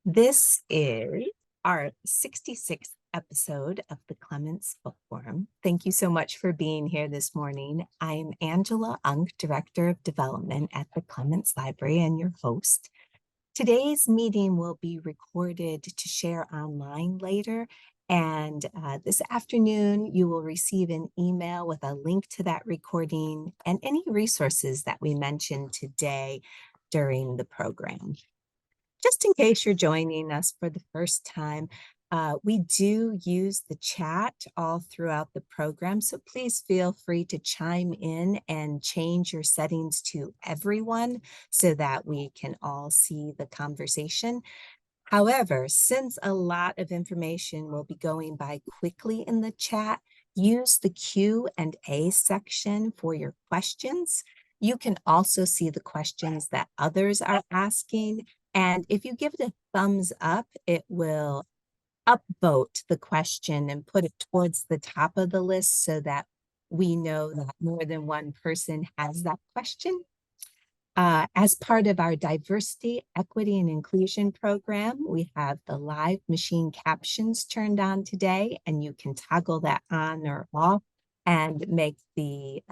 This is our 66th episode of the Clements Bookworm. Thank you so much for being here this morning. I'm Angela Unk, Director of Development at the Clements Library, and your host. Today's meeting will be recorded to share online later, and this afternoon you will receive an email with a link to that recording and any resources that we mentioned today during the program. Just in case you're joining us for the first time, we do use the chat all throughout the program, so please feel free to chime in and change your settings to everyone so that we can all see the conversation. However, since a lot of information will be going by quickly in the chat, use the Q&A section for your questions. You can also see the questions that others are asking. And if you give it a thumbs up, it will upvote the question and put it towards the top of the list so that we know that more than one person has that question. As part of our diversity, equity, and inclusion program, we have the live machine captions turned on today, and you can toggle that on or off and make the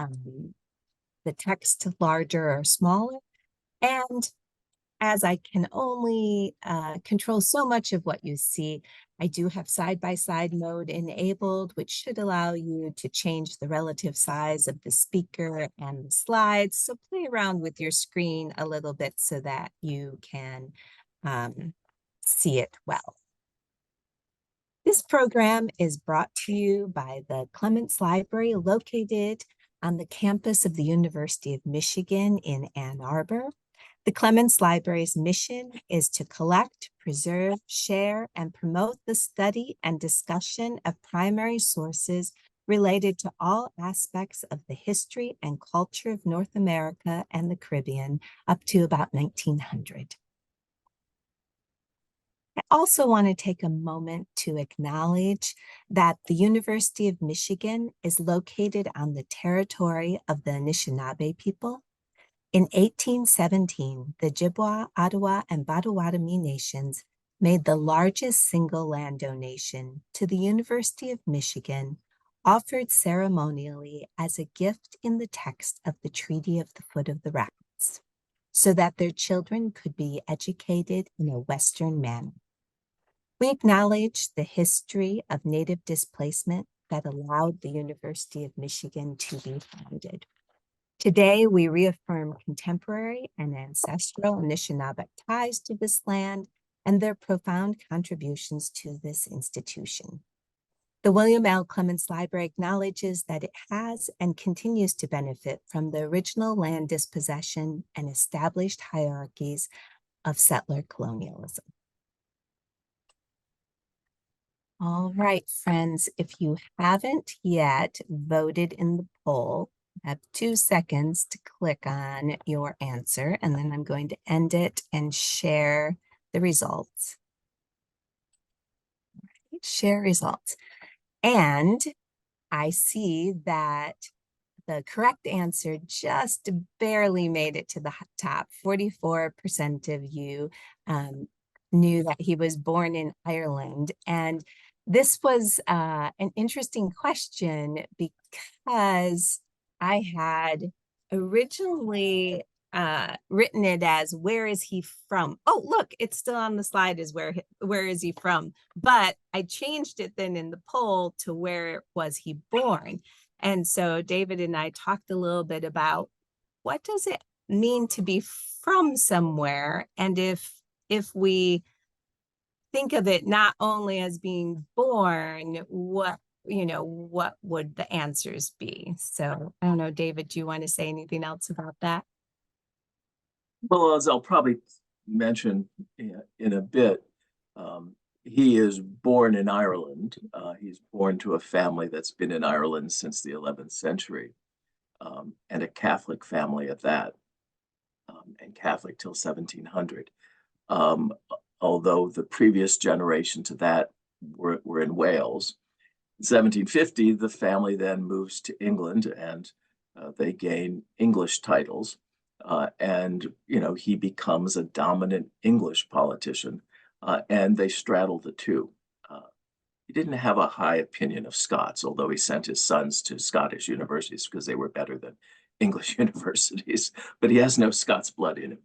text larger or smaller. And as I can only control so much of what you see, I do have side-by-side mode enabled, which should allow you to change the relative size of the speaker and the slides. So play around with your screen a little bit so that you can see it well. This program is brought to you by the Clements Library, located on the campus of the University of Michigan in Ann Arbor. The Clements Library's mission is to collect, preserve, share, and promote the study and discussion of primary sources related to all aspects of the history and culture of North America and the Caribbean up to about 1900. I also want to take a moment to acknowledge that the University of Michigan is located on the territory of the Anishinaabe people. In 1817, the Ojibwa, Ottawa, and Potawatomi nations made the largest single land donation to the University of Michigan, offered ceremonially as a gift in the text of the Treaty of the Foot of the Rapids, so that their children could be educated in a Western manner. We acknowledge the history of Native displacement that allowed the University of Michigan to be founded. Today, we reaffirm contemporary and ancestral Anishinaabe ties to this land and their profound contributions to this institution. The William L. Clements Library acknowledges that it has and continues to benefit from the original land dispossession and established hierarchies of settler colonialism. All right, friends, if you haven't yet voted in the poll, have 2 seconds to click on your answer, and then I'm going to end it and share the results. Right, share results. And I see that the correct answer just barely made it to the top. 44% of you knew that he was born in Ireland. And this was an interesting question because I had originally written it as, where is he from? Oh, look, it's still on the slide as where is he from? But I changed it then in the poll to where was he born? And so David and I talked a little bit about what does it mean to be from somewhere? And if we think of it not only as being born, what would the answers be? So I don't know, David, do you want to say anything else about that? Well, as I'll probably mention in a bit, he is born in Ireland. He's born to a family that's been in Ireland since the 11th century, and a Catholic family at that, and Catholic till 1700. Although the previous generation to that were in Wales. In 1750, the family then moves to England, and they gain English titles. And he becomes a dominant English politician and they straddled the two. He didn't have a high opinion of Scots, although he sent his sons to Scottish universities because they were better than English universities, but he has no Scots blood in him.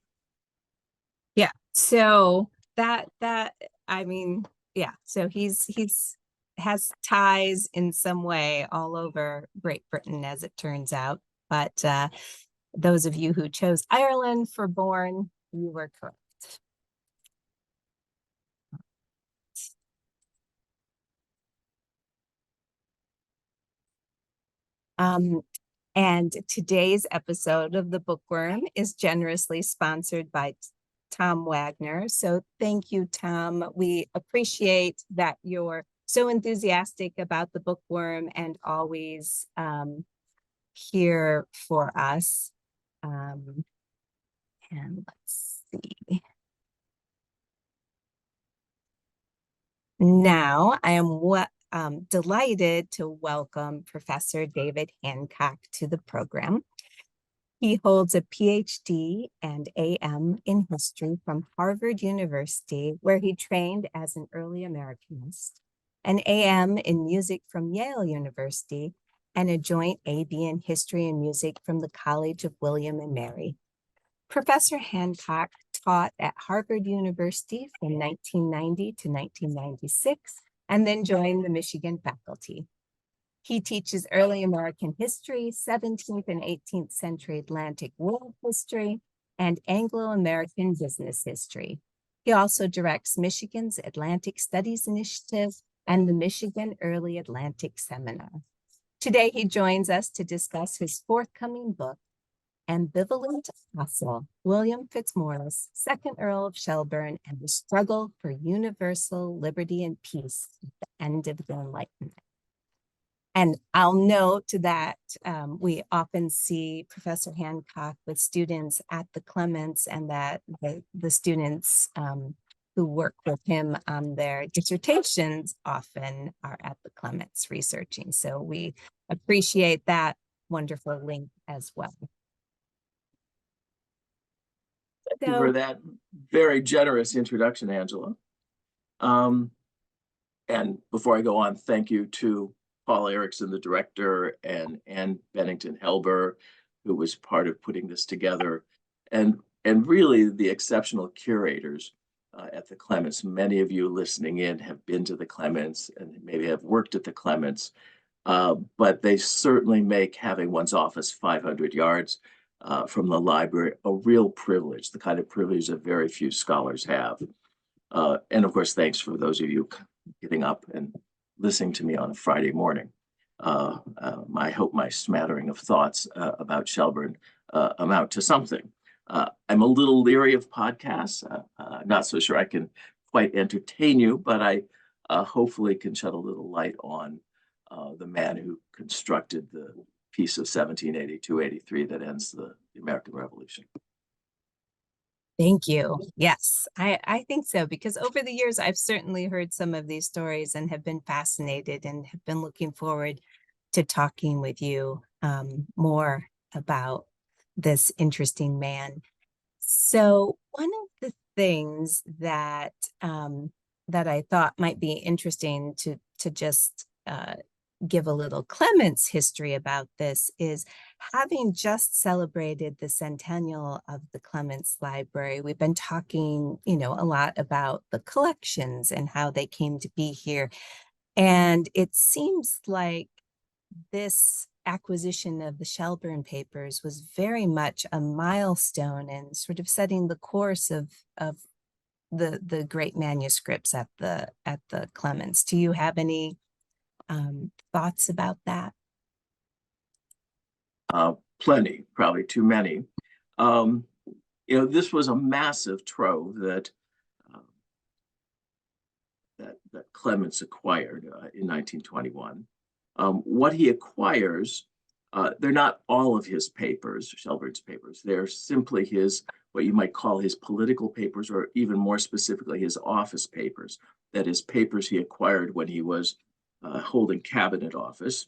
Yeah. So I mean, yeah. So he's has ties in some way all over Great Britain, as it turns out. But those of you who chose Ireland for Bourne, you were correct. And today's episode of the Bookworm is generously sponsored by Tom Wagner. So thank you, Tom. We appreciate that you're so enthusiastic about the Bookworm and always here for us. And let's see. Now I am delighted to welcome Professor David Hancock to the program. He holds a Ph.D. and AM in history from Harvard University, where he trained as an early Americanist, an AM in music from Yale University, and a joint AB in history and music from the College of William and Mary. Professor Hancock taught at Harvard University from 1990 to 1996, and then joined the Michigan faculty. He teaches early American history, 17th and 18th century Atlantic world history, and Anglo-American business history. He also directs Michigan's Atlantic Studies Initiative and the Michigan Early Atlantic Seminar. Today, he joins us to discuss his forthcoming book, Ambivalent Apostle, William Fitzmaurice, 2nd Earl of Shelburne, and the Struggle for Universal Liberty and Peace at the End of the Enlightenment. And I'll note that we often see Professor Hancock with students at the Clements, and that the students who work with him on their dissertations often are at the Clements researching. So we appreciate that wonderful link as well. Thank you for that very generous introduction, Angela. And before I go on, thank you to Paul Erickson, the director, and Ann Bennington-Helber, who was part of putting this together, and really the exceptional curators at the Clements. Many of you listening in have been to the Clements and maybe have worked at the Clements, but they certainly make having one's office 500 yards from the library a real privilege, the kind of privilege that very few scholars have. And of course, thanks for those of you getting up and listening to me on a Friday morning. I hope my smattering of thoughts about Shelburne amount to something. I'm a little leery of podcasts. Not so sure I can quite entertain you, but I hopefully can shed a little light on the man who constructed the peace of 1782-83 that ends the American Revolution. Thank you. Yes, I think so, because over the years, I've certainly heard some of these stories and have been fascinated and have been looking forward to talking with you more about this interesting man. So one of the things that that I thought might be interesting to just give a little Clements history about this is, having just celebrated the centennial of the Clements Library, we've been talking, a lot about the collections and how they came to be here. And it seems like this acquisition of the Shelburne papers was very much a milestone in sort of setting the course of the great manuscripts at the Clements. Do you have any thoughts about that? Plenty, probably too many. This was a massive trove that Clements acquired in 1921. What he acquires, they're not all of his papers, Shelburne's papers. They're simply what you might call his political papers, or even more specifically, his office papers. That is, papers he acquired when he was holding cabinet office.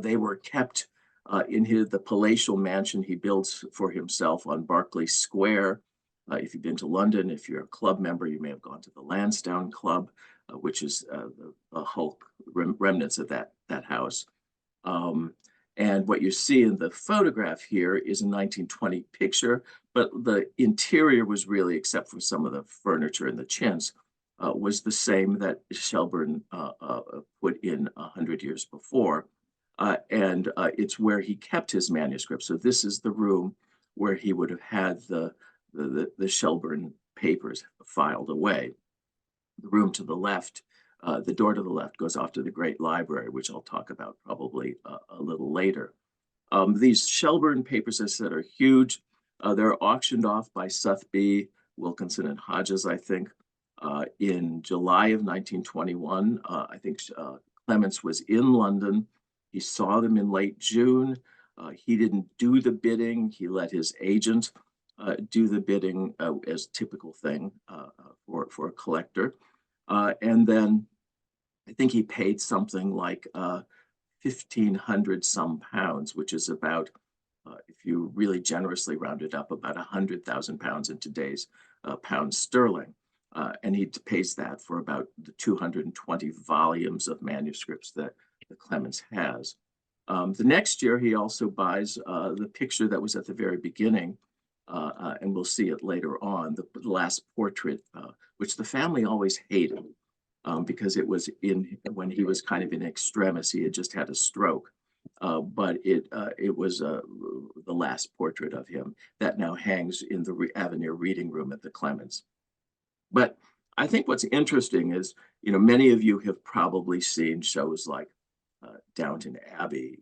They were kept in the palatial mansion he built for himself on Berkeley Square. If you've been to London, if you're a club member, you may have gone to the Lansdowne Club, which is the Hulk remnants of that house. Um, and what you see in the photograph here is a 1920 picture, but the interior was really, except for some of the furniture and the chintz, was the same that Shelburne put in 100 years before. And it's where he kept his manuscripts. So this is the room where he would have had the Shelburne papers filed away. The room to the left, the door to the left goes off to the Great Library, which I'll talk about probably a little later. These Shelburne papers, as I said, are huge. They're auctioned off by Sotheby, Wilkinson, and Hodges, I think, in July of 1921. I think Clements was in London. He saw them in late June. He didn't do the bidding. He let his agent do the bidding as typical thing for a collector. And then I think he paid something like 1,500 some pounds, which is about, if you really generously round it up, about 100,000 pounds in today's pounds sterling. And he pays that for about the 220 volumes of manuscripts that Clements has. The next year, he also buys the picture that was at the very beginning, and we'll see it later on, the last portrait, which the family always hated because it was when he was kind of in extremis. He had just had a stroke, but it was the last portrait of him that now hangs in the Avenir Reading Room at the Clements. But I think what's interesting is, many of you have probably seen shows like Downton Abbey,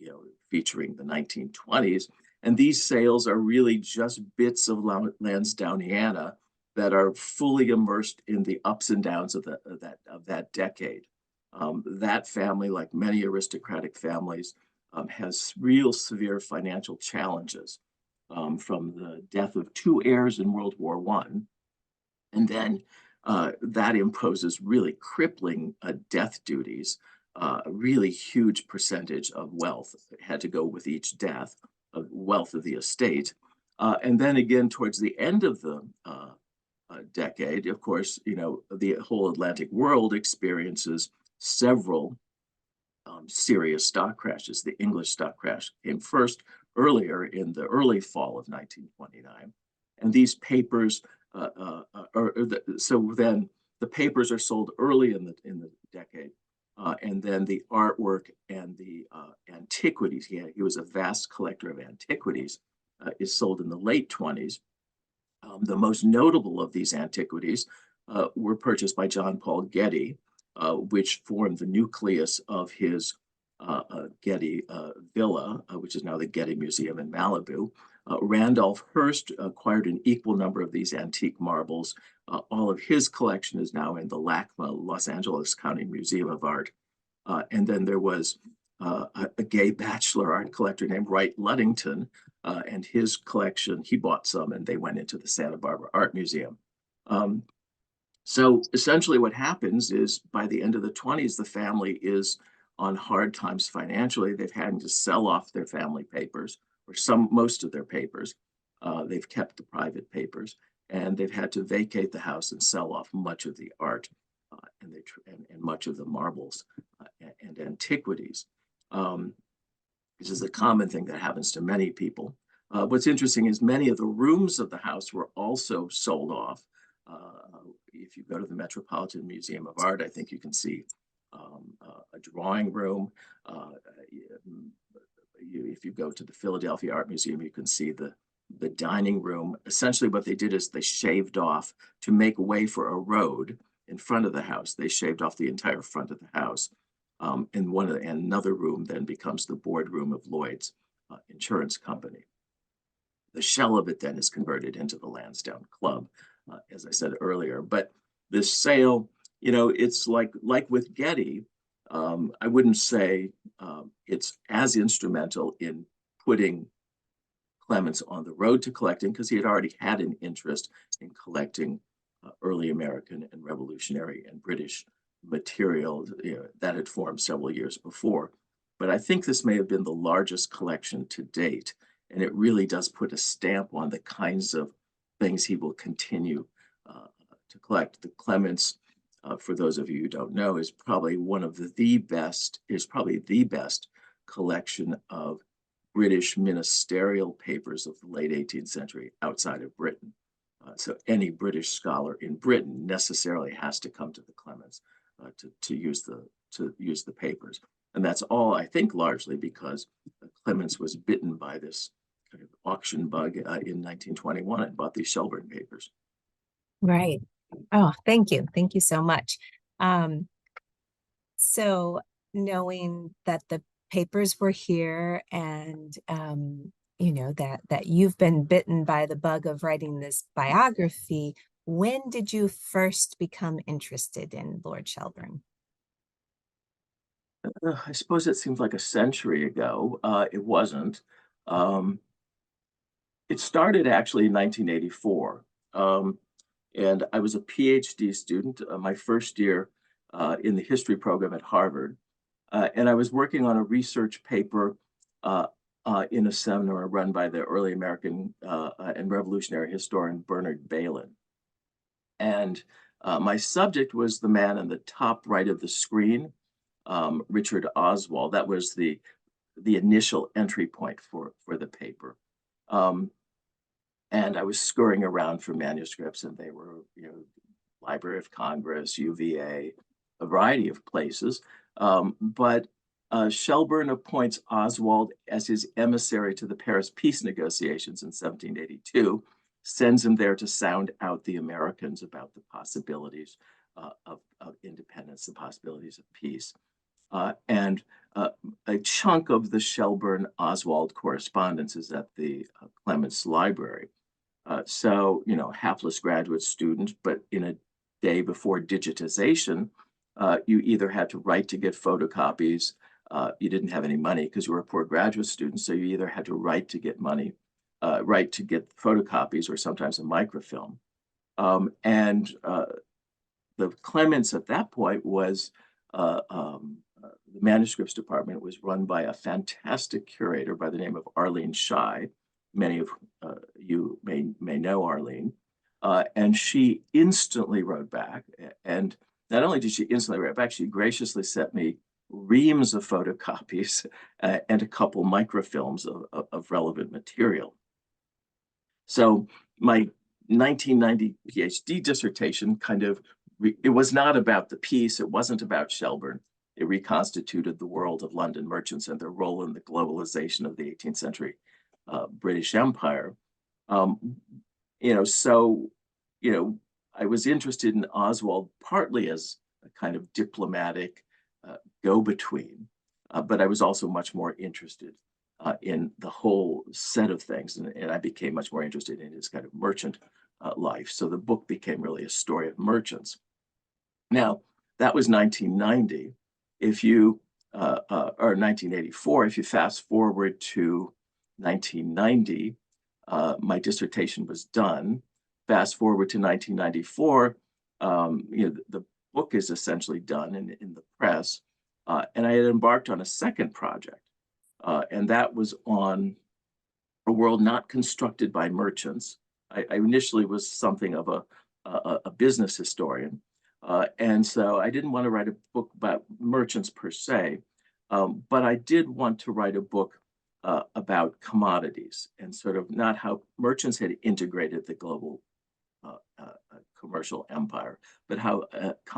featuring the 1920s. And these sales are really just bits of Lansdowniana that are fully immersed in the ups and downs of that decade. That family, like many aristocratic families, has real severe financial challenges from the death of two heirs in World War I. And then that imposes really crippling death duties. A really huge percentage of wealth had to go with each death, of wealth of the estate. And then again, towards the end of the decade, of course, the whole Atlantic world experiences several serious stock crashes. The English stock crash came first earlier in the early fall of 1929. And these papers, so then the papers are sold early in the decade. And then the artwork and the antiquities, he was a vast collector of antiquities, is sold in the late 20s. The most notable of these antiquities were purchased by John Paul Getty, which formed the nucleus of his Getty Villa, which is now the Getty Museum in Malibu. Randolph Hearst acquired an equal number of these antique marbles. All of his collection is now in the LACMA, Los Angeles County Museum of Art. And then there was a gay bachelor art collector named Wright Luddington, and his collection, he bought some and they went into the Santa Barbara Art Museum. So essentially what happens is by the end of the 20s, the family is on hard times financially. They've had to sell off their family papers, or most of their papers. They've kept the private papers, and they've had to vacate the house and sell off much of the art and much of the marbles and antiquities. This is a common thing that happens to many people. What's interesting is many of the rooms of the house were also sold off. If you go to the Metropolitan Museum of Art, I think you can see a drawing room. If you go to the Philadelphia Art Museum, you can see the dining room. Essentially what they did is they shaved off to make way for a road in front of the house. They shaved off the entire front of the house. And another room then becomes the boardroom of Lloyd's Insurance Company. The shell of it then is converted into the Lansdowne Club, as I said earlier. But this sale, it's like with Getty, I wouldn't say it's as instrumental in putting Clements on the road to collecting, because he had already had an interest in collecting early American and Revolutionary and British material that had formed several years before. But I think this may have been the largest collection to date, and it really does put a stamp on the kinds of things he will continue to collect. The Clements, for those of you who don't know, is probably the best collection of British ministerial papers of the late 18th century outside of Britain. So any British scholar in Britain necessarily has to come to the Clements to use the papers. And that's all, I think, largely because Clements was bitten by this kind of auction bug in 1921 and bought these Shelburne papers. Right. Oh, thank you. Thank you so much. So knowing that the papers were here and that you've been bitten by the bug of writing this biography, when did you first become interested in Lord Shelburne? I suppose it seems like a century ago. It wasn't. Um, it started actually in 1984. And I was a PhD student, my first year in the history program at Harvard. And I was working on a research paper in a seminar run by the early American and revolutionary historian Bernard Bailyn. And my subject was the man in the top right of the screen, Richard Oswald. That was the initial entry point for the paper. And I was scurrying around for manuscripts, and they were, Library of Congress, UVA, a variety of places. But Shelburne appoints Oswald as his emissary to the Paris peace negotiations in 1782, sends him there to sound out the Americans about the possibilities of independence, the possibilities of peace. And a chunk of the Shelburne-Oswald correspondence is at the Clements Library. So, hapless graduate student, but in a day before digitization, you either had to write to get photocopies. You didn't have any money because you were a poor graduate student, so you either had to write to get money, write to get photocopies, or sometimes a microfilm. And the Clements at that point was the manuscripts department was run by a fantastic curator by the name of Arlene Shai. Many of you may know Arlene. And she instantly wrote back. And not only did she instantly write back, she graciously sent me reams of photocopies and a couple microfilms of relevant material. So my 1990 PhD dissertation it was not about the piece. It wasn't about Shelburne. It reconstituted the world of London merchants and their role in the globalization of the 18th century British Empire. I was interested in Oswald partly as a kind of diplomatic go-between, but I was also much more interested in the whole set of things, and I became much more interested in his kind of merchant life. So the book became really a story of merchants. Now, that was 1990. Or 1984, if you fast forward to 1990, my dissertation was done. Fast forward to 1994, the book is essentially done in the press. And I had embarked on a second project, and that was on a world not constructed by merchants. I initially was something of a business historian. And so I didn't want to write a book about merchants per se, but I did want to write a book about commodities and sort of not how merchants had integrated the global commercial empire, but how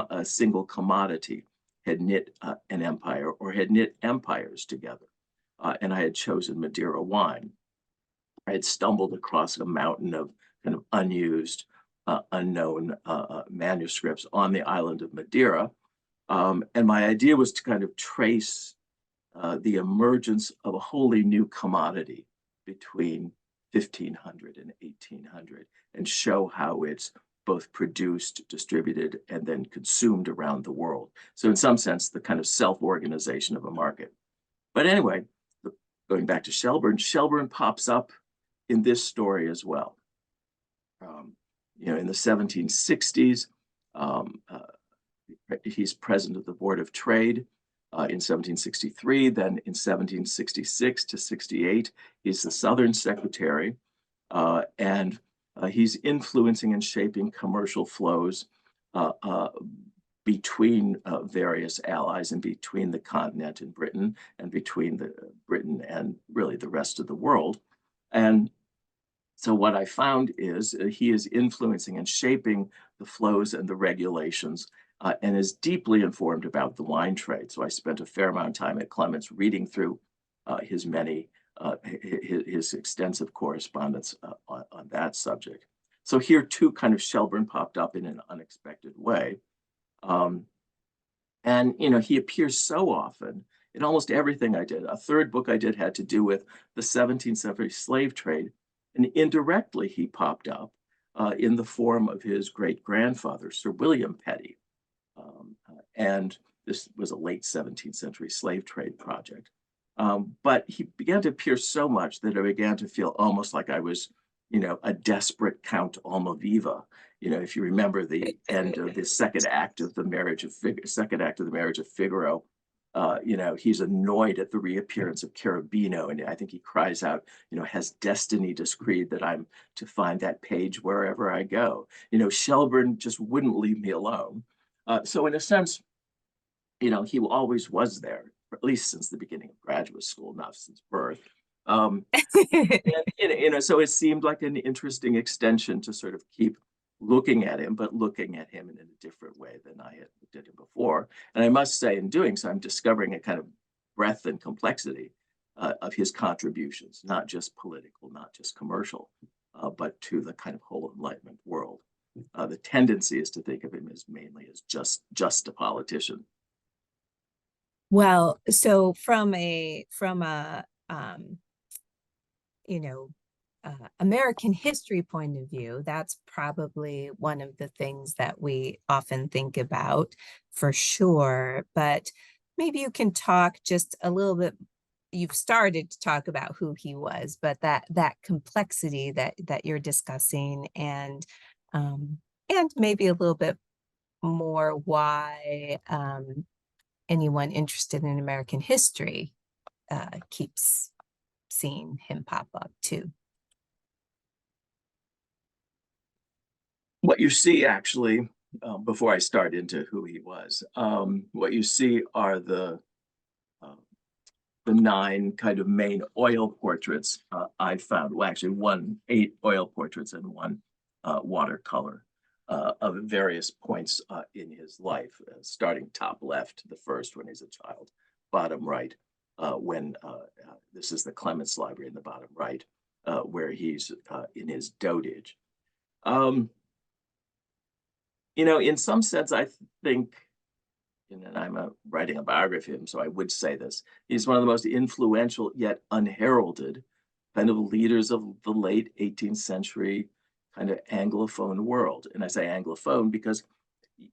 a single commodity had knit an empire or had knit empires together. And I had chosen Madeira wine. I had stumbled across a mountain of kind of unused, unknown manuscripts on the island of Madeira. And my idea was to kind of trace the emergence of a wholly new commodity between 1500 and 1800 and show how it's both produced, distributed, and then consumed around the world. So in some sense, the kind of self-organization of a market. But anyway, going back to Shelburne, Shelburne pops up in this story as well. In the 1760s, he's president of the Board of Trade in 1763. Then in 1766 to 68, he's the Southern Secretary. And He's influencing and shaping commercial flows between various allies and between the continent and Britain and between Britain and really the rest of the world. And so what I found is he is influencing and shaping the flows and the regulations and is deeply informed about the wine trade. So I spent a fair amount of time at Clements reading through his extensive correspondence on that subject. So here too, kind of Shelburne popped up in an unexpected way. And, he appears so often in almost everything I did. A third book I did had to do with the 17th century slave trade. And indirectly, he popped up in the form of his great-grandfather, Sir William Petty. And this was a late 17th century slave trade project. But he began to appear so much that I began to feel almost like I was, a desperate Count Almaviva. If you remember the end of the second act of the Marriage of Figaro, he's annoyed at the reappearance of Cherubino, and I think he cries out, has destiny decreed that I'm to find that page wherever I go? Shelburne just wouldn't leave me alone. So in a sense, he always was there, at least since the beginning of graduate school, not since birth. And, so it seemed like an interesting extension to sort of keep looking at him, but looking at him in a different way than I had looked at him before. And I must say, in doing so, I'm discovering a kind of breadth and complexity of his contributions, not just political, not just commercial, but to the kind of whole Enlightenment world. The tendency is to think of him as mainly as just a politician. Well, so from a American history point of view, that's probably one of the things that we often think about for sure. But maybe you can talk just a little bit. You've started to talk about who he was, but that complexity that you're discussing, and maybe a little bit more why anyone interested in American history keeps seeing him pop up too. What you see, actually, before I start into who he was, what you see are the 9 kind of main oil portraits I found. Well, actually, 8 oil portraits and 1 watercolor of various points in his life, starting top left, the first when he's a child, bottom right, when this is the Clements Library in the bottom right, where he's in his dotage. In some sense, I think, and I'm writing a biography of him, so I would say this, he's one of the most influential yet unheralded kind of leaders of the late 18th century kind of Anglophone world. And I say Anglophone because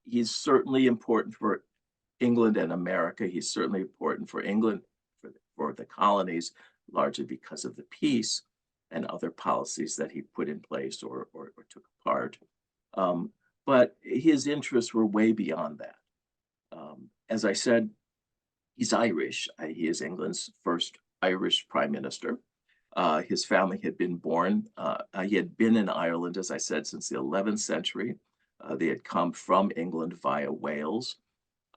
he's certainly important for England and America. He's certainly important for England, for the colonies, largely because of the peace and other policies that he put in place or took apart. But his interests were way beyond that. As I said, he's Irish. He is England's first Irish prime minister. His family had been born. He had been in Ireland, as I said, since the 11th century. They had come from England via Wales.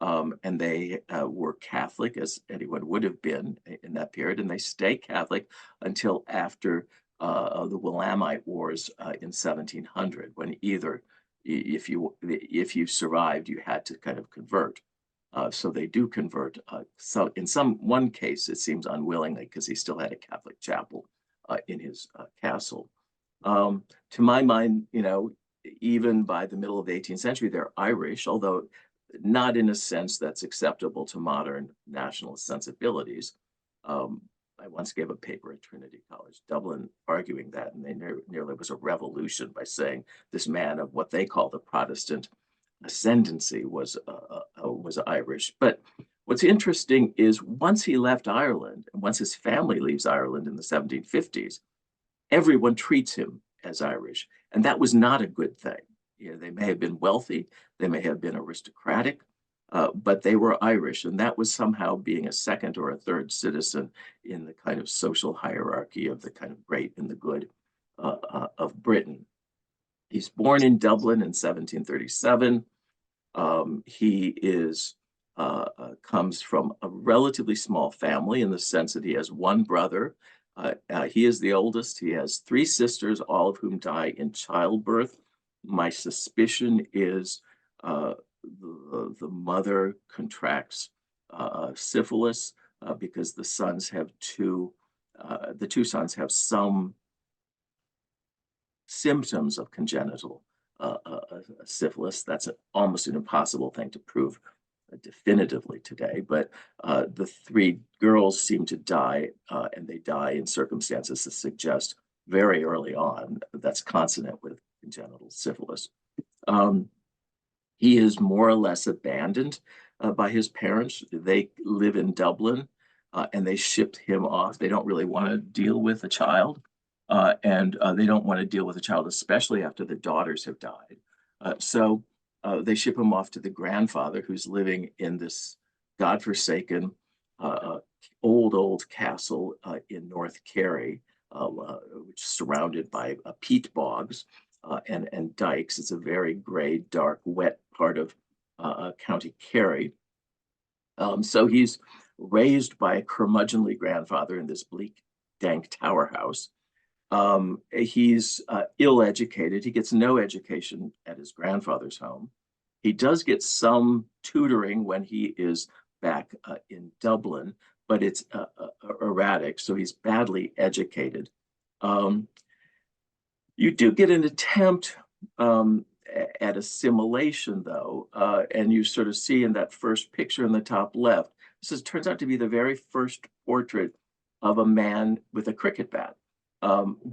And they were Catholic, as anyone would have been in that period. And they stayed Catholic until after the Willamite Wars in 1700, when either if you survived, you had to kind of convert. So they do convert. So in one case, it seems unwillingly, because he still had a Catholic chapel in his castle. To my mind, even by the middle of the 18th century, they're Irish, although not in a sense that's acceptable to modern nationalist sensibilities. I once gave a paper at Trinity College Dublin arguing that, and they nearly was a revolution by saying this man of what they call the Protestant ascendancy was Irish. But what's interesting is once he left Ireland, and once his family leaves Ireland in the 1750s, everyone treats him as Irish, and that was not a good thing. They may have been wealthy, they may have been aristocratic, but they were Irish, and that was somehow being a second or a third citizen in the kind of social hierarchy of the kind of great and the good of Britain. He's born in Dublin in 1737. He comes from a relatively small family in the sense that he has one brother. He is the oldest. He has three sisters, all of whom die in childbirth. My suspicion is the mother contracts syphilis because the two sons have some symptoms of congenital syphilis. That's almost an impossible thing to prove definitively today, but the three girls seem to die, and they die in circumstances that suggest very early on that's consonant with congenital syphilis. He is more or less abandoned by his parents. They live in Dublin, and they shipped him off. They don't really want to deal with a child, and they don't want to deal with a child, especially after the daughters have died. So they ship him off to the grandfather, who's living in this godforsaken old castle in North Kerry, which is surrounded by peat bogs and dikes. It's a very gray, dark, wet part of County Kerry. So he's raised by a curmudgeonly grandfather in this bleak, dank tower house. He's ill-educated. He gets no education at his grandfather's home. He does get some tutoring when he is back in Dublin, but it's erratic, so he's badly educated. You do get an attempt at assimilation, though, and you sort of see in that first picture in the top left, turns out to be the very first portrait of a man with a cricket bat.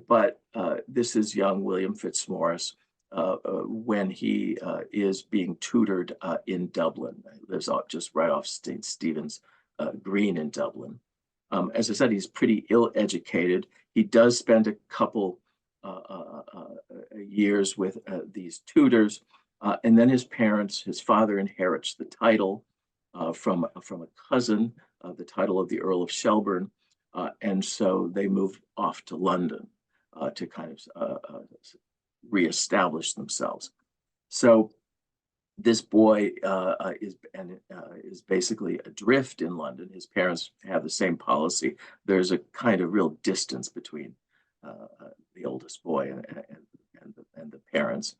But this is young William Fitzmaurice when he is being tutored in Dublin. He lives just right off St. Stephen's Green in Dublin. As I said, he's pretty ill-educated. He does spend a couple years with these tutors, and then his father inherits the title from a cousin, the title of the Earl of Shelburne, and so they move off to London to kind of reestablish themselves. So this boy is basically adrift in London. His parents have the same policy. There's a kind of real distance between the oldest boy and the parents.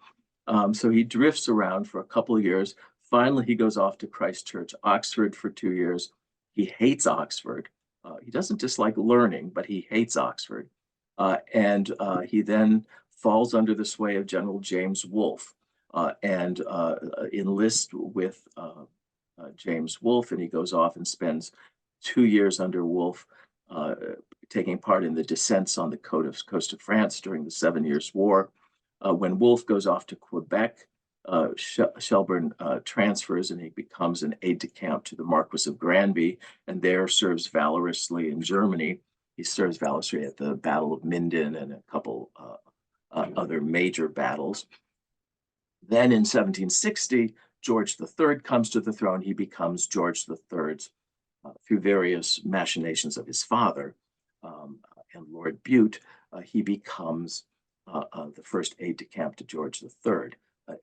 So he drifts around for a couple of years. Finally, he goes off to Christ Church, Oxford, for 2 years. He hates Oxford. He doesn't dislike learning, but he hates Oxford. And he then falls under the sway of General James Wolfe and enlists with James Wolfe, and he goes off and spends 2 years under Wolfe, taking part in the descents on the coast of France during the 7 Years' War. When Wolfe goes off to Quebec, Shelburne transfers and he becomes an aide-de-camp to the Marquis of Granby, and there serves valorously in Germany. He serves valorously at the Battle of Minden and a couple other major battles. Then in 1760, George III comes to the throne. He becomes George III's, through various machinations of his father and Lord Bute, he becomes the first aide-de-camp to George III.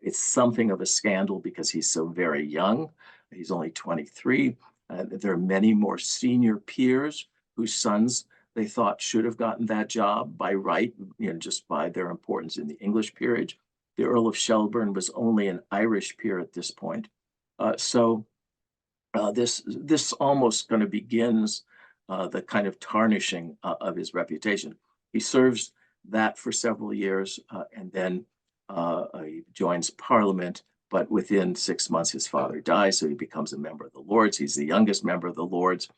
It's something of a scandal because he's so very young. He's only 23. There are many more senior peers whose sons they thought should have gotten that job by right, just by their importance in the English peerage. The Earl of Shelburne was only an Irish peer at this point. So this almost kind of begins the kind of tarnishing of his reputation. He serves that for several years, and then he joins Parliament, but within 6 months his father dies, so he becomes a member of the Lords. He's the youngest member of the Lords.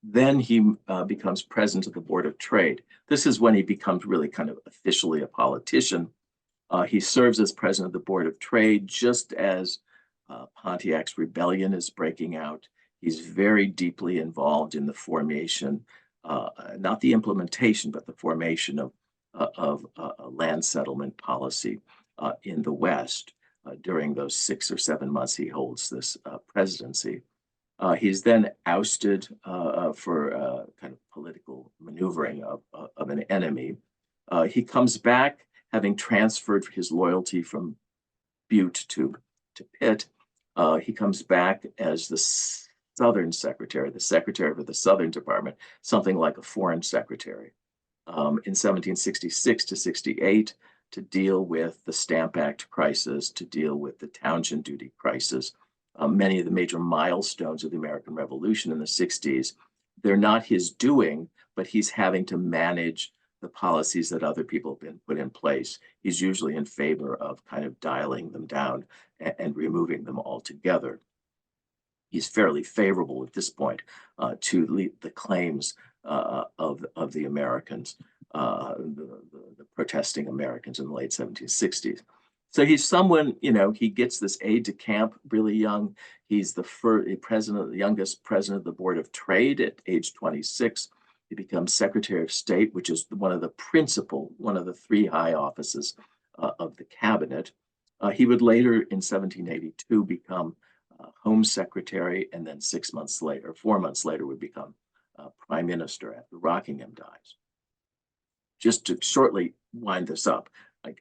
Then he becomes president of the Board of Trade. This is when he becomes really kind of officially a politician. He serves as president of the Board of Trade just as Pontiac's rebellion is breaking out. He's very deeply involved in the formation, not the implementation, but the formation of a land settlement policy in the West during those 6 or 7 months he holds this presidency. He's then ousted for kind of political maneuvering of an enemy. He comes back having transferred his loyalty from Bute to Pitt, he comes back as the Southern Secretary, the Secretary for the Southern Department, something like a Foreign Secretary, in 1766 to 68, to deal with the Stamp Act crisis, to deal with the Townshend duty crisis. Many of the major milestones of the American Revolution in the 60s, they're not his doing, but he's having to manage the policies that other people have been put in place. He's usually in favor of kind of dialing them down and removing them altogether. He's fairly favorable at this point to the claims of the Americans, the protesting Americans in the late 1760s. So he's someone, he gets this aide de camp really young. He's the youngest president of the Board of Trade at age 26. He becomes Secretary of State, which is one of the three high offices of the cabinet. He would later, in 1782, become Home Secretary, and then 4 months later, would become Prime Minister after Rockingham dies. Just to shortly wind this up,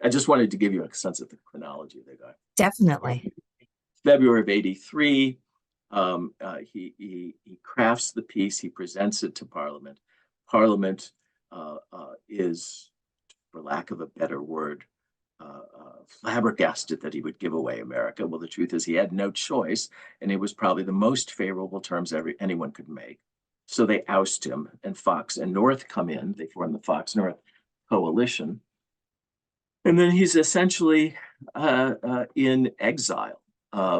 I just wanted to give you a sense of the chronology of the guy. Definitely. February of 83, he crafts the piece, he presents it to Parliament. Parliament is, for lack of a better word, flabbergasted that he would give away America. Well, the truth is he had no choice, and it was probably the most favorable terms anyone could make. So they oust him, and Fox and North come in. They form the Fox-North coalition. And then he's essentially in exile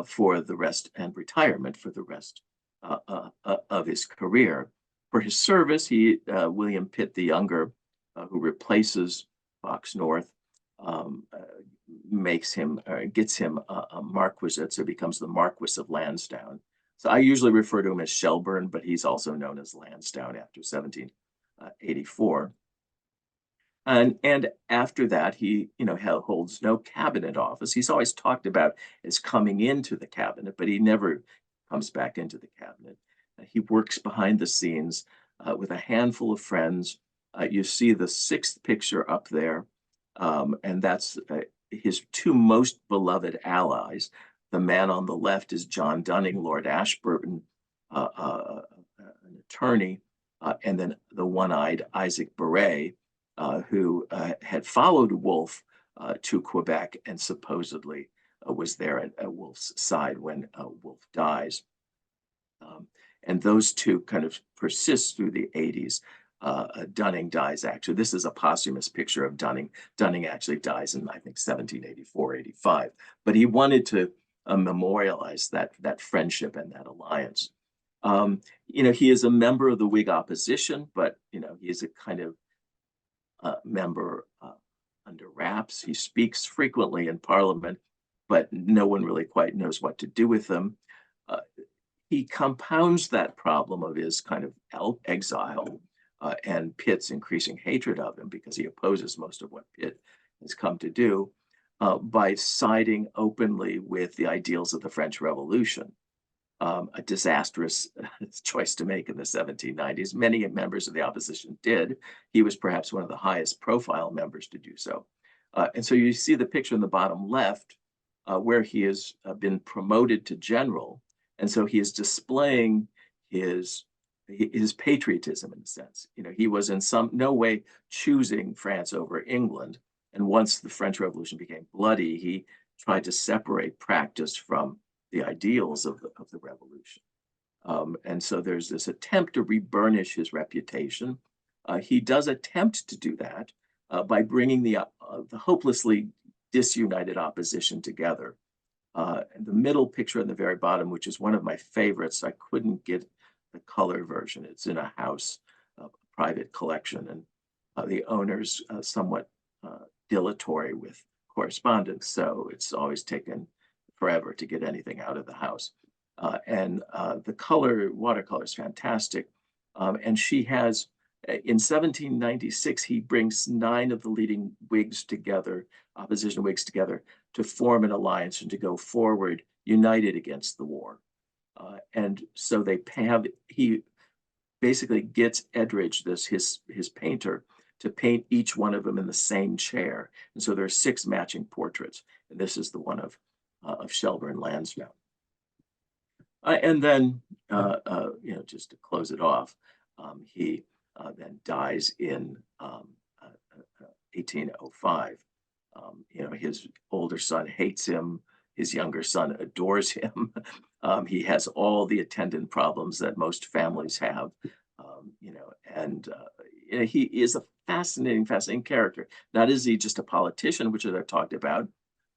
for the rest, and retirement for the rest of his career. For his service, William Pitt the Younger, who replaces Fox North, gets him a marquisate, so becomes the Marquis of Lansdowne. So I usually refer to him as Shelburne, but he's also known as Lansdowne after 1784. And after that, he holds no cabinet office. He's always talked about as coming into the cabinet, but he never comes back into the cabinet. He works behind the scenes with a handful of friends. You see the sixth picture up there, and that's his two most beloved allies. The man on the left is John Dunning, Lord Ashburton, an attorney, and then the one-eyed Isaac Barré, who had followed Wolfe to Quebec and supposedly was there at Wolfe's side when Wolfe dies. And those two kind of persist through the 80s. Dunning dies, actually. This is a posthumous picture of Dunning. Dunning actually dies in, I think, 1784, 85. But he wanted to memorialize that friendship and that alliance. He is a member of the Whig opposition, but, he is a kind of member under wraps. He speaks frequently in Parliament, but no one really quite knows what to do with him. He compounds that problem of his kind of exile and Pitt's increasing hatred of him, because he opposes most of what Pitt has come to do, by siding openly with the ideals of the French Revolution. A disastrous choice to make in the 1790s. Many members of the opposition did. He was perhaps one of the highest profile members to do so. And so you see the picture in the bottom left where he has been promoted to general. And so he is displaying his patriotism in a sense. He was in no way choosing France over England. And once the French Revolution became bloody, he tried to separate practice from the ideals of the revolution. And so there's this attempt to reburnish his reputation. He does attempt to do that by bringing the hopelessly disunited opposition together. The middle picture in the very bottom, which is one of my favorites, I couldn't get the color version. It's in a house, a private collection, and the owner's somewhat dilatory with correspondence, so it's always taken forever to get anything out of the house. And the watercolor is fantastic. And she has, in 1796, he brings 9 of the leading Whigs together, opposition Whigs together, to form an alliance and to go forward united against the war. And so he basically gets Edridge, his painter, to paint each one of them in the same chair. And so there are 6 matching portraits. And this is the one of Shelburne Lansdowne. And then, just to close it off, he then dies in 1805. His older son hates him. His younger son adores him. He has all the attendant problems that most families have, he is a fascinating character. Not is he just a politician, which I've talked about,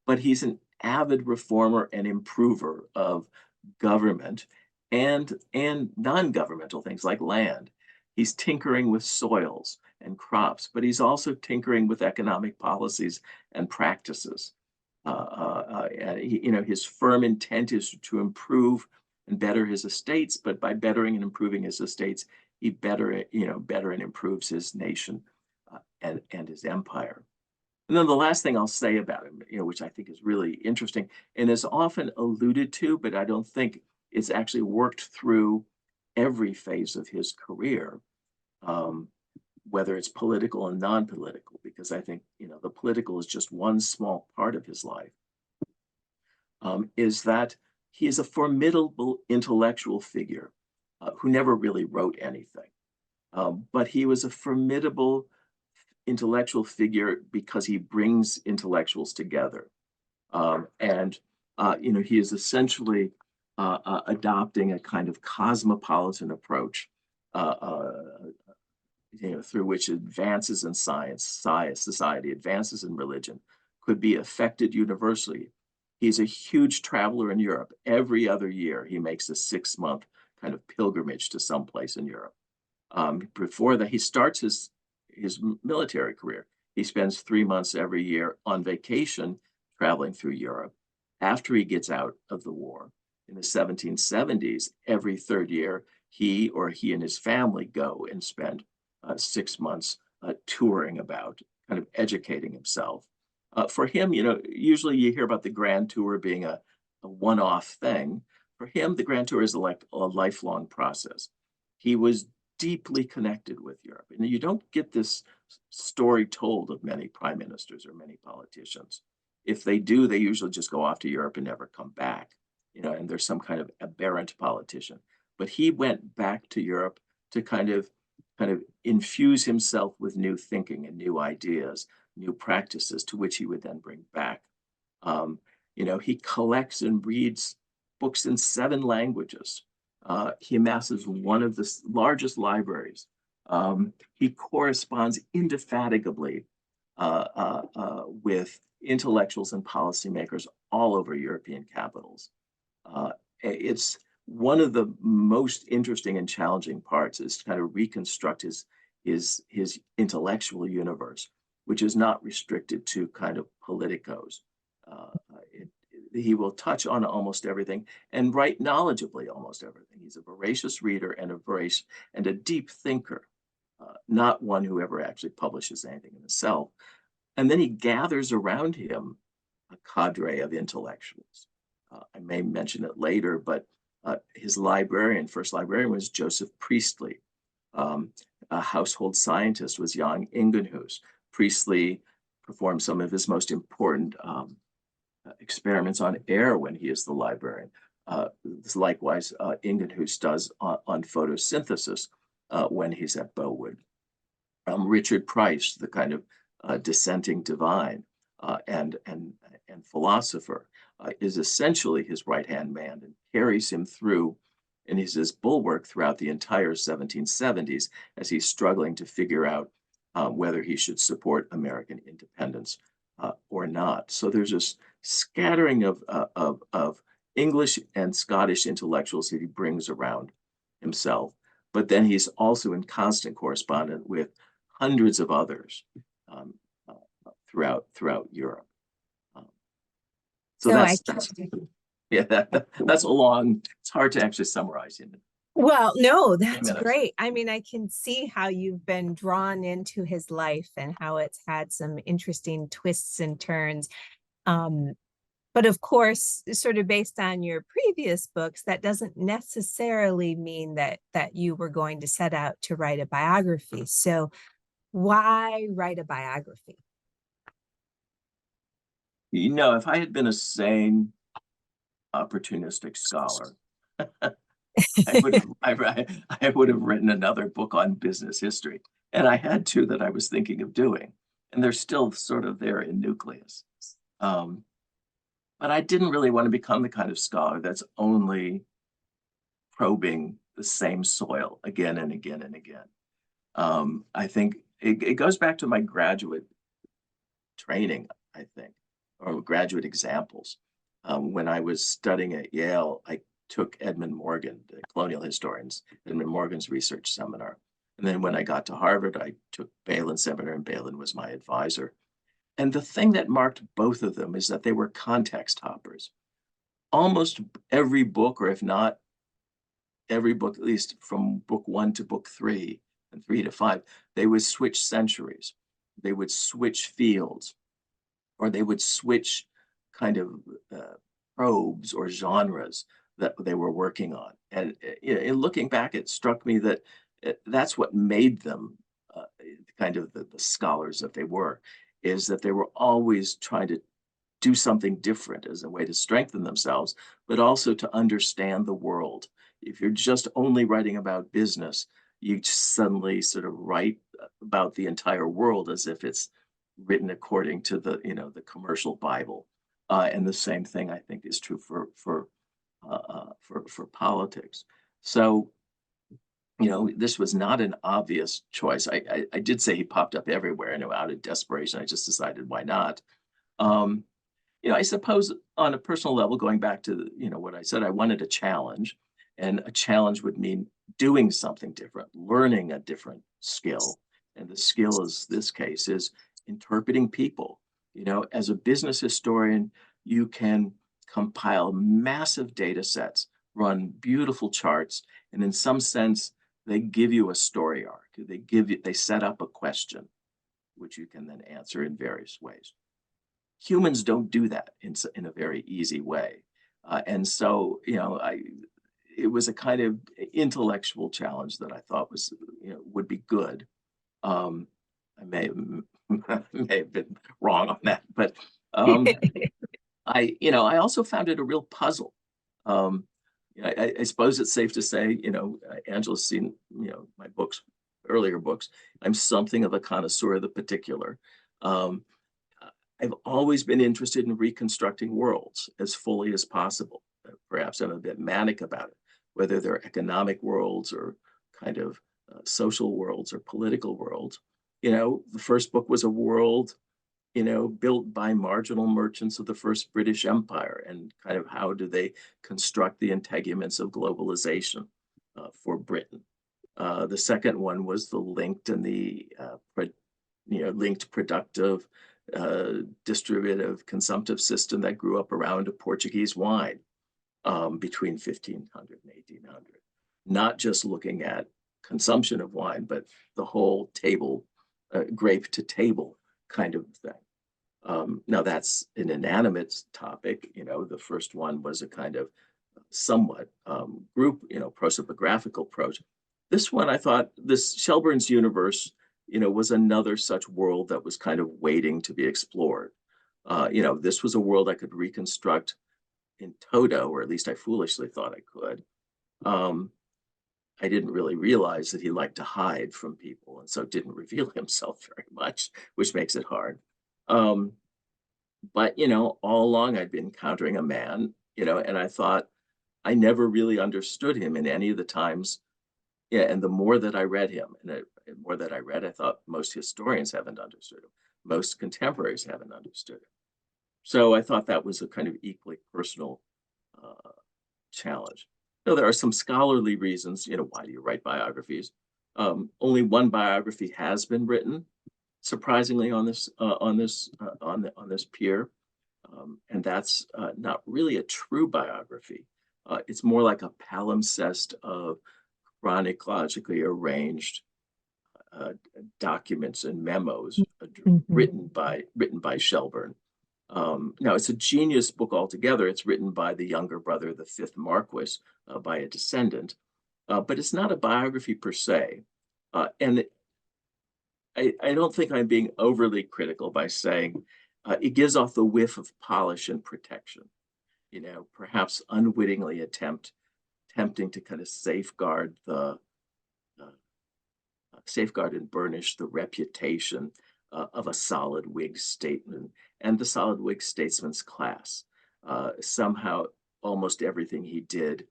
but he's an avid reformer and improver of government and non-governmental things like land. He's tinkering with soils and crops, but he's also tinkering with economic policies and practices. His firm intent is to improve and better his estates, but by bettering and improving his estates, he better and improves his nation and his empire. And then the last thing I'll say about him, which I think is really interesting and is often alluded to, but I don't think it's actually worked through every phase of his career, whether it's political and non-political, because I think, the political is just one small part of his life, is that he is a formidable intellectual figure who never really wrote anything. But he was a formidable intellectual figure because he brings intellectuals together. He is essentially adopting a kind of cosmopolitan approach through which advances in science, society, advances in religion could be affected universally. He's a huge traveler in Europe. Every other year, he makes a 6-month kind of pilgrimage to someplace in Europe. Before that, he starts his military career. He spends 3 months every year on vacation traveling through Europe. After he gets out of the war in the 1770s, every third year, he and his family go and spend 6 months touring about, kind of educating himself. For him, usually you hear about the Grand Tour being a one-off thing. For him, the Grand Tour is like a lifelong process. He was deeply connected with Europe. And you don't get this story told of many prime ministers or many politicians. If they do, they usually just go off to Europe and never come back, and there's some kind of aberrant politician. But he went back to Europe to kind of infuse himself with new thinking and new ideas, new practices, to which he would then bring back. He collects and reads books in 7 languages. He amasses one of the largest libraries. He corresponds indefatigably with intellectuals and policymakers all over European capitals. It's one of the most interesting and challenging parts is to kind of reconstruct his intellectual universe, which is not restricted to kind of politicos. He will touch on almost everything and write knowledgeably almost everything. He's a voracious reader and a deep thinker, not one who ever actually publishes anything in himself. And then he gathers around him a cadre of intellectuals. I may mention it later, but his first librarian was Joseph Priestley. A household scientist was Jan Ingenhousz. Priestley performed some of his most important experiments on air when he is the librarian. Likewise, Ingenhousz does on photosynthesis when he's at Bowood. Richard Price, the kind of dissenting divine and philosopher, is essentially his right-hand man and carries him through, and is his bulwark throughout the entire 1770s as he's struggling to figure out whether he should support American independence or not. So there's this scattering of English and Scottish intellectuals that he brings around himself, but then he's also in constant correspondence with hundreds of others throughout Europe. So that's a long. It's hard to actually summarize in it. Well, no, that's great. I mean, I can see how you've been drawn into his life and how it's had some interesting twists and turns. But of course, sort of based on your previous books, that doesn't necessarily mean that you were going to set out to write a biography. So Why write a biography? You know, if I had been a sane, opportunistic scholar, I would have I would have written another book on business history. And I had two that I was thinking of doing, and they're still sort of there in nucleus. Um, but I didn't really want to become the kind of scholar that's only probing the same soil again and again and again. I think it goes back to my graduate training, I think, or graduate examples. When I was studying at Yale, I took Edmund Morgan, the colonial historians, Edmund Morgan's research seminar. And then when I got to Harvard, I took Balin's seminar, and Balin was my advisor. And the thing that marked both of them is that they were context hoppers. Almost every book, or if not every book, at least from book 1 to book 3 and 3 to 5, they would switch centuries. They would switch fields, or they would switch kind of probes or genres that they were working on. And in looking back, it struck me that that's what made them kind of the scholars that they were, is that they were always trying to do something different as a way to strengthen themselves, but also to understand the world. If you're just only writing about business, you just suddenly sort of write about the entire world as if it's written according to the the commercial Bible. And the same thing I think is true for politics. So this was not an obvious choice. I did say he popped up everywhere, and out of desperation, I just decided why not. Um, I suppose on a personal level, going back to what I said, I wanted a challenge, and a challenge would mean doing something different, learning a different skill, and the skill is this case is interpreting people. As a business historian, you can compile massive data sets, run beautiful charts, and in some sense, they give you a story arc. They set up a question, which you can then answer in various ways. Humans don't do that in a very easy way. And so, it was a kind of intellectual challenge that I thought was, would be good. I may have been wrong on that, but I also found it a real puzzle. Um, I suppose it's safe to say, Angela's seen, my books, earlier books. I'm something of a connoisseur of the particular. Um, I've always been interested in reconstructing worlds as fully as possible. Perhaps I'm a bit manic about it, whether they're economic worlds or kind of social worlds or political worlds. The first book was a world, built by marginal merchants of the first British Empire, and kind of how do they construct the integuments of globalization for Britain. The second one was the linked and the linked productive distributive consumptive system that grew up around a Portuguese wine between 1500 and 1800. Not just looking at consumption of wine, but the whole table, grape to table kind of thing. Now that's an inanimate topic. The first one was a kind of somewhat group, prosopographical approach. This one, I thought, this Shelburne's universe, was another such world that was kind of waiting to be explored. This was a world I could reconstruct in toto, or at least I foolishly thought I could. I didn't really realize that he liked to hide from people, and so didn't reveal himself very much, which makes it hard. But all along I'd been encountering a man, and I thought I never really understood him in any of the times. Yeah, and the more that I read him, and the more that I read, I thought most historians haven't understood him. Most contemporaries haven't understood him. So I thought that was a kind of equally personal challenge. Now, there are some scholarly reasons, why do you write biographies? Only one biography has been written, surprisingly, on this pier, and that's not really a true biography. It's more like a palimpsest of chronologically arranged documents and memos written by Shelburne. Now, it's a genius book altogether. It's written by the younger brother, the fifth Marquis, by a descendant, but it's not a biography per se. And I don't think I'm being overly critical by saying it gives off the whiff of polish and protection, perhaps unwittingly attempting to kind of uh, safeguard and burnish the reputation of a solid Whig statesman and the solid Whig statesman's class. Somehow, almost everything he did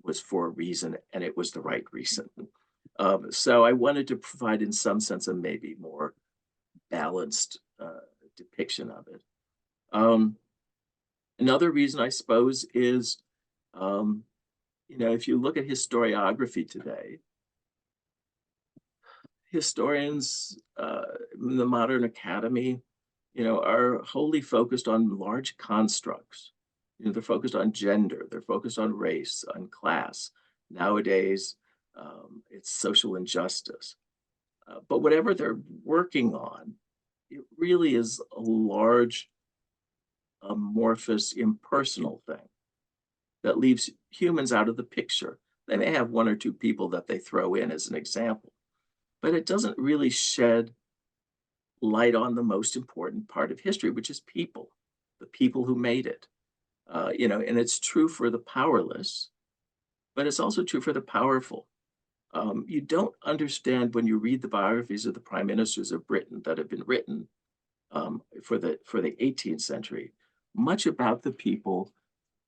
was for a reason, and it was the right reason. So I wanted to provide, in some sense, a maybe more balanced depiction of it. Another reason, I suppose, is if you look at historiography today, historians in the modern academy, are wholly focused on large constructs. They're focused on gender, they're focused on race, on class. Nowadays, it's social injustice. But whatever they're working on, it really is a large, amorphous, impersonal thing that leaves humans out of the picture. They may have one or two people that they throw in as an example, but it doesn't really shed light on the most important part of history, which is people, the people who made it. And it's true for the powerless, but it's also true for the powerful. You don't understand when you read the biographies of the prime ministers of Britain that have been written for the 18th century, much about the people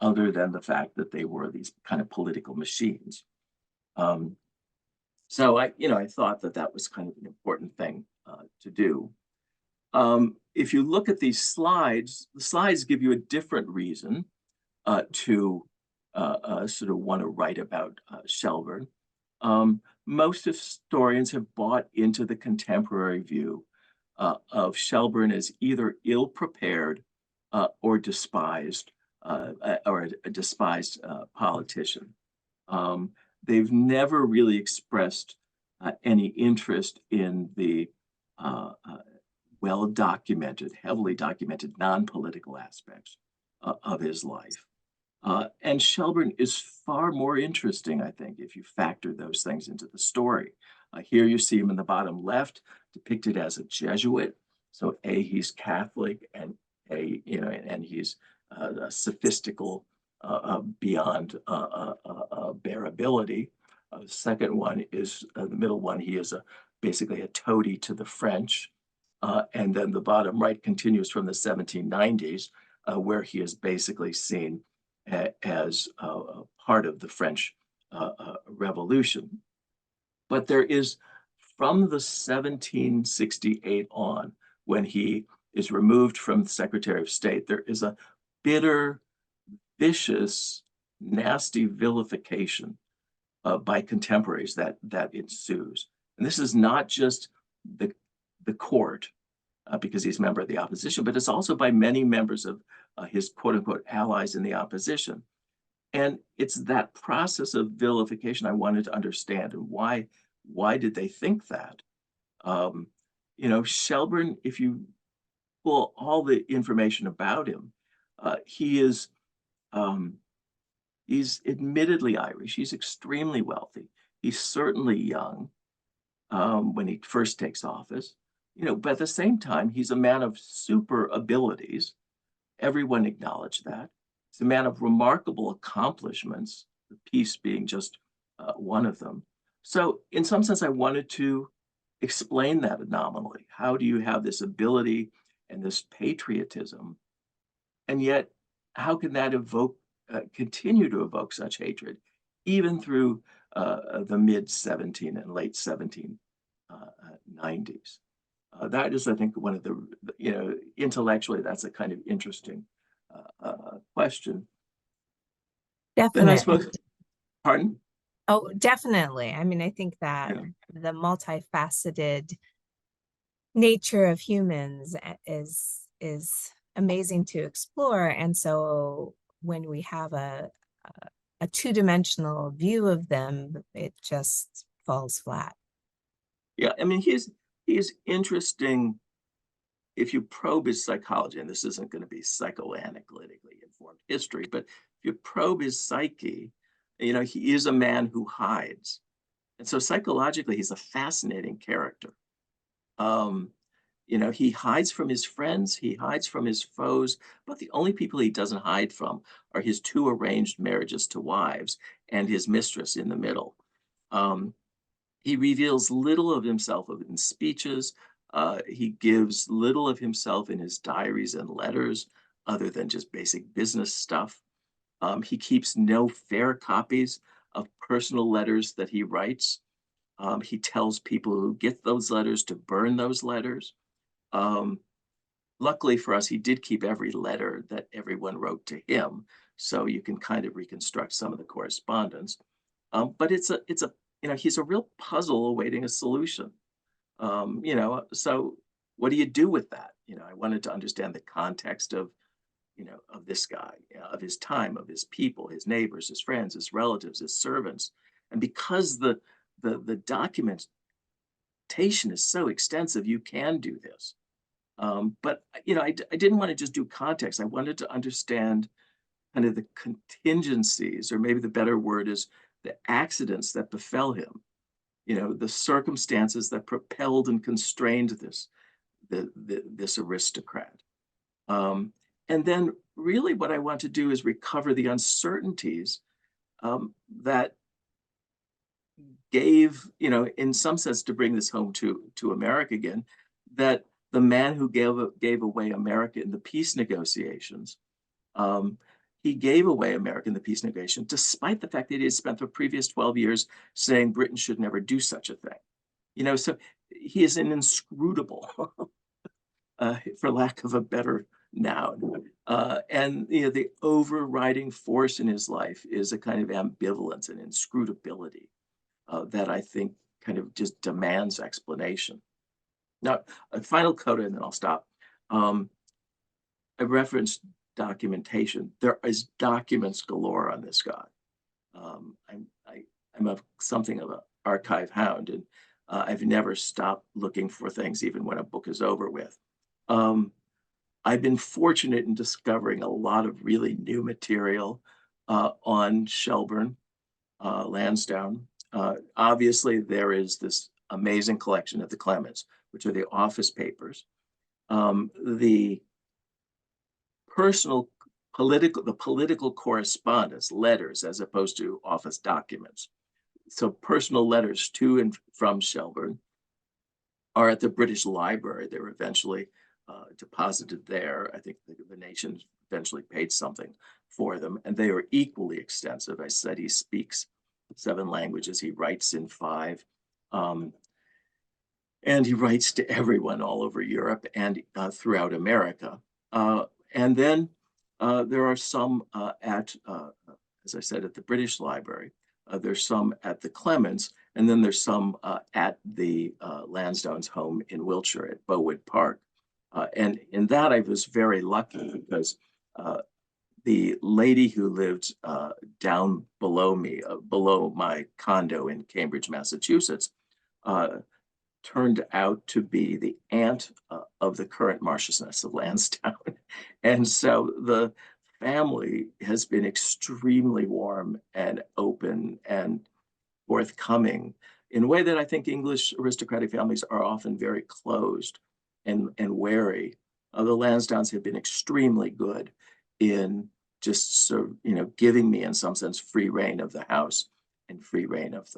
other than the fact that they were these kind of political machines. So I thought that was kind of an important thing to do. If you look at these slides, the slides give you a different reason to sort of want to write about Shelburne. Most historians have bought into the contemporary view of Shelburne as either ill-prepared or despised, or a despised politician. They've never really expressed any interest in the well-documented, heavily documented, non-political aspects of his life. And Shelburne is far more interesting, I think, if you factor those things into the story. Here you see him in the bottom left, depicted as a Jesuit. So he's Catholic, and and he's sophistical beyond bearability. The second one is the middle one. He is basically a toady to the French. And then the bottom right continues from the 1790s, where he is basically seen as part of the French Revolution. But there is, from the 1768 on, when he is removed from the Secretary of State, there is a bitter, vicious, nasty vilification by contemporaries that ensues. And this is not just the court, because he's a member of the opposition, but it's also by many members of his quote unquote allies in the opposition. And it's that process of vilification I wanted to understand, and why did they think that? Shelburne, if you pull all the information about him, he's admittedly Irish. He's extremely wealthy. He's certainly young when he first takes office, but at the same time, he's a man of super abilities. Everyone acknowledged that. He's a man of remarkable accomplishments, the peace being just one of them. So in some sense, I wanted to explain that anomaly. How do you have this ability and this patriotism, and yet how can that continue to evoke such hatred, even through the mid-17 and late 1790s? That is, I think, one of the, intellectually, that's a kind of interesting question. Definitely. Then I suppose, pardon? Oh, definitely. I mean, I think that Yeah. the multifaceted nature of humans is amazing to explore. And so when we have a two-dimensional view of them, it just falls flat. Yeah, I mean, he is interesting if you probe his psychology, and this isn't going to be psychoanalytically informed history, but if you probe his psyche, he is a man who hides. And so psychologically, he's a fascinating character. Um, he hides from his friends, he hides from his foes, but the only people he doesn't hide from are his two arranged marriages to wives and his mistress in the middle. Um, he reveals little of himself in speeches. He gives little of himself in his diaries and letters, other than just basic business stuff. He keeps no fair copies of personal letters that he writes. He tells people who get those letters to burn those letters. Um, Luckily for us, he did keep every letter that everyone wrote to him, so you can kind of reconstruct some of the correspondence. But he's a real puzzle awaiting a solution. So what do you do with that? I wanted to understand the context of this guy, of his time, of his people, his neighbors, his friends, his relatives, his servants. And because the documentation is so extensive, you can do this. But I didn't want to just do context. I wanted to understand kind of the contingencies, or maybe the better word is the accidents that befell him. The circumstances that propelled and constrained this aristocrat. And then really what I want to do is recover the uncertainties that gave, in some sense, to bring this home to America again, that the man who gave away America in the peace negotiations, he gave away America in the peace negotiation, despite the fact that he had spent the previous 12 years saying Britain should never do such a thing. So he is an inscrutable, for lack of a better noun. And the overriding force in his life is a kind of ambivalence and inscrutability that I think kind of just demands explanation. Now, a final coda, and then I'll stop. I referenced documentation. There is documents galore on this guy. I'm something of an archive hound, and I've never stopped looking for things, even when a book is over with. I've been fortunate in discovering a lot of really new material on Shelburne, Lansdowne. Obviously, there is this amazing collection at the Clements, which are the office papers. The political correspondence, letters, as opposed to office documents. So personal letters to and from Shelburne are at the British Library. They were eventually deposited there. I think the nation eventually paid something for them, and they are equally extensive. I said he speaks 7 languages. He writes in 5. And he writes to everyone all over Europe and throughout America. And then there are some as I said, at the British Library. There's some at the Clements, and then there's some at the Lansdowne's home in Wiltshire at Bowood Park. And in that, I was very lucky because the lady who lived down below me, below my condo in Cambridge, Massachusetts, turned out to be the aunt of the current Marchioness of Lansdowne. And so the family has been extremely warm and open and forthcoming in a way that I think English aristocratic families are often very closed and wary. The Lansdownes have been extremely good in just sort of, giving me, in some sense, free reign of the house and free reign of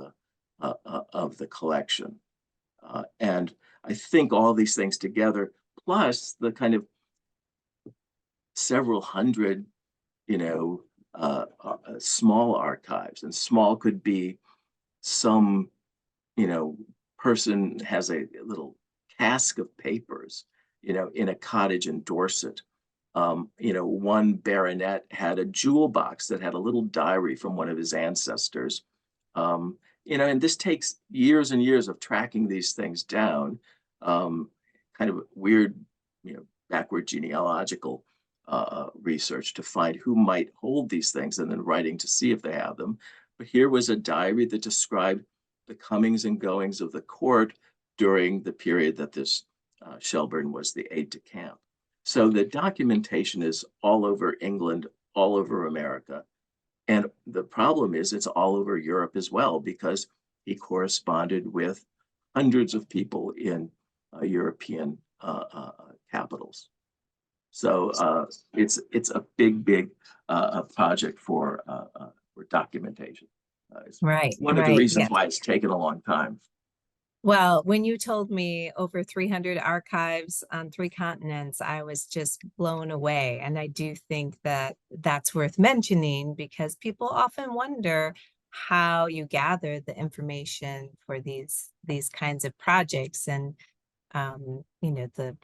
the collection. And I think all these things together, plus the kind of several hundred, small archives, and small could be some, person has a little cask of papers, in a cottage in Dorset. One baronet had a jewel box that had a little diary from one of his ancestors. And this takes years and years of tracking these things down, kind of weird, backward genealogical research to find who might hold these things, and then writing to see if they have them. But here was a diary that described the comings and goings of the court during the period that this Shelburne was the aide-de-camp. So the documentation is all over England, all over America. And the problem is it's all over Europe as well, because he corresponded with hundreds of people in European capitals. So it's a big project for documentation. It's Right, one of the right. reasons Yeah. why it's taken a long time. Well, when you told me over 300 archives on 3 continents, I was just blown away. And I do think that that's worth mentioning because people often wonder how you gather the information for these kinds of projects. And the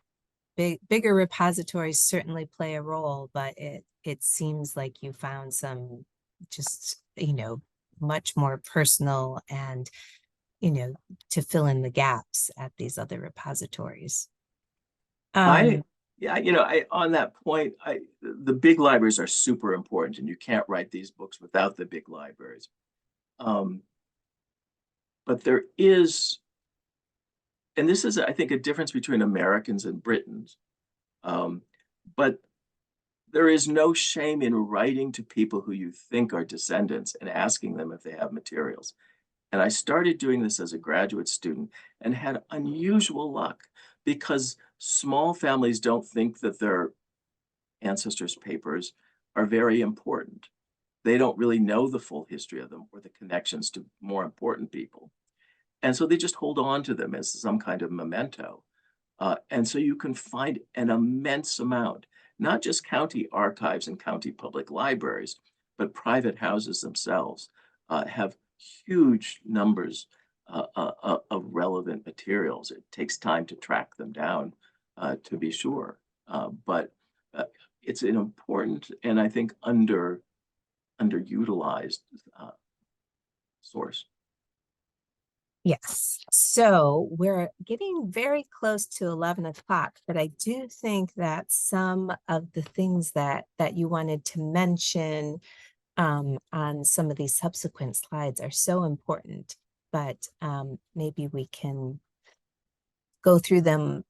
bigger repositories certainly play a role, but it seems like you found some just, much more personal and you know, to fill in the gaps at these other repositories. I Um, Yeah, on that point, the big libraries are super important, and you can't write these books without the big libraries. Um, but there is, and this is, I think, a difference between Americans and Britons. But there is no shame in writing to people who you think are descendants and asking them if they have materials. And I started doing this as a graduate student and had unusual luck because small families don't think that their ancestors' papers are very important. They don't really know the full history of them or the connections to more important people. And so they just hold on to them as some kind of memento. And so you can find an immense amount, not just county archives and county public libraries, but private houses themselves have huge numbers of relevant materials. It takes time to track them down, to be sure, but uh, it's an important and I think underutilized source. yes. So we're getting very close to 11 o'clock, but I do think that some of the things that you wanted to mention on some of these subsequent slides are so important, but maybe we can go through them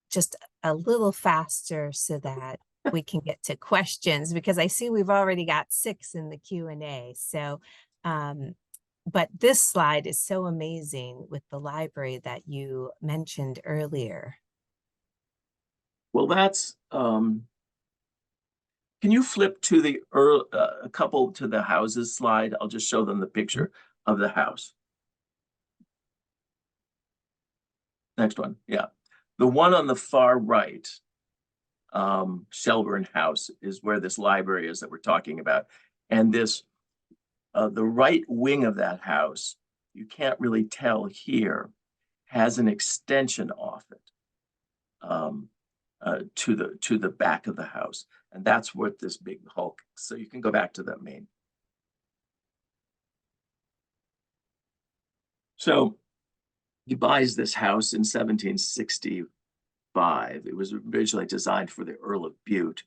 just a little faster so that we can get to questions because I see we've already got 6 in the Q&A. So, but this slide is so amazing with the library that you mentioned earlier. Well, can you flip to a couple to the houses slide? I'll just show them the picture of the house. Next one, yeah. The one on the far right, Shelburne House, is where this library is that we're talking about. And the right wing of that house, you can't really tell here, has an extension off it to the back of the house. And that's what this big hulk, so you can go back to that main. So he buys this house in 1765. It was originally designed for the Earl of Bute.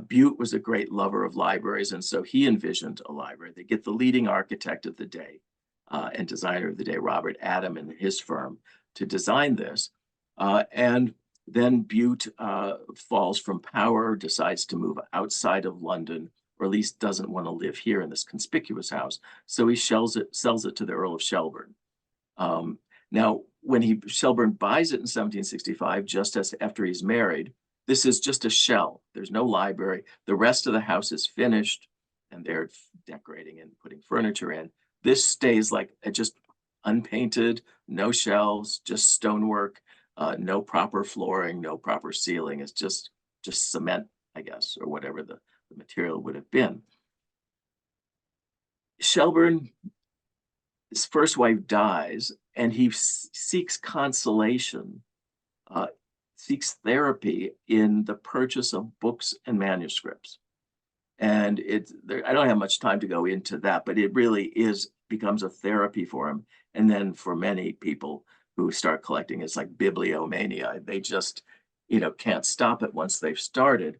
Bute was a great lover of libraries, and so he envisioned a library. They get the leading architect of the day and designer of the day, Robert Adam, and his firm to design this. And then Bute falls from power, decides to move outside of London, or at least doesn't want to live here in this conspicuous house. So he sells it to the Earl of Shelburne. Now, when Shelburne buys it in 1765, just as after he's married, this is just a shell. There's no library. The rest of the house is finished, and they're decorating and putting furniture in. This stays like just unpainted, no shelves, just stonework, no proper flooring, no proper ceiling. It's just cement, I guess, or whatever the material would have been. Shelburne, his first wife dies, and he seeks consolation, seeks therapy in the purchase of books and manuscripts. And I don't have much time to go into that, but it really becomes a therapy for him. And then for many people who start collecting, it's like bibliomania. They just, can't stop it once they've started.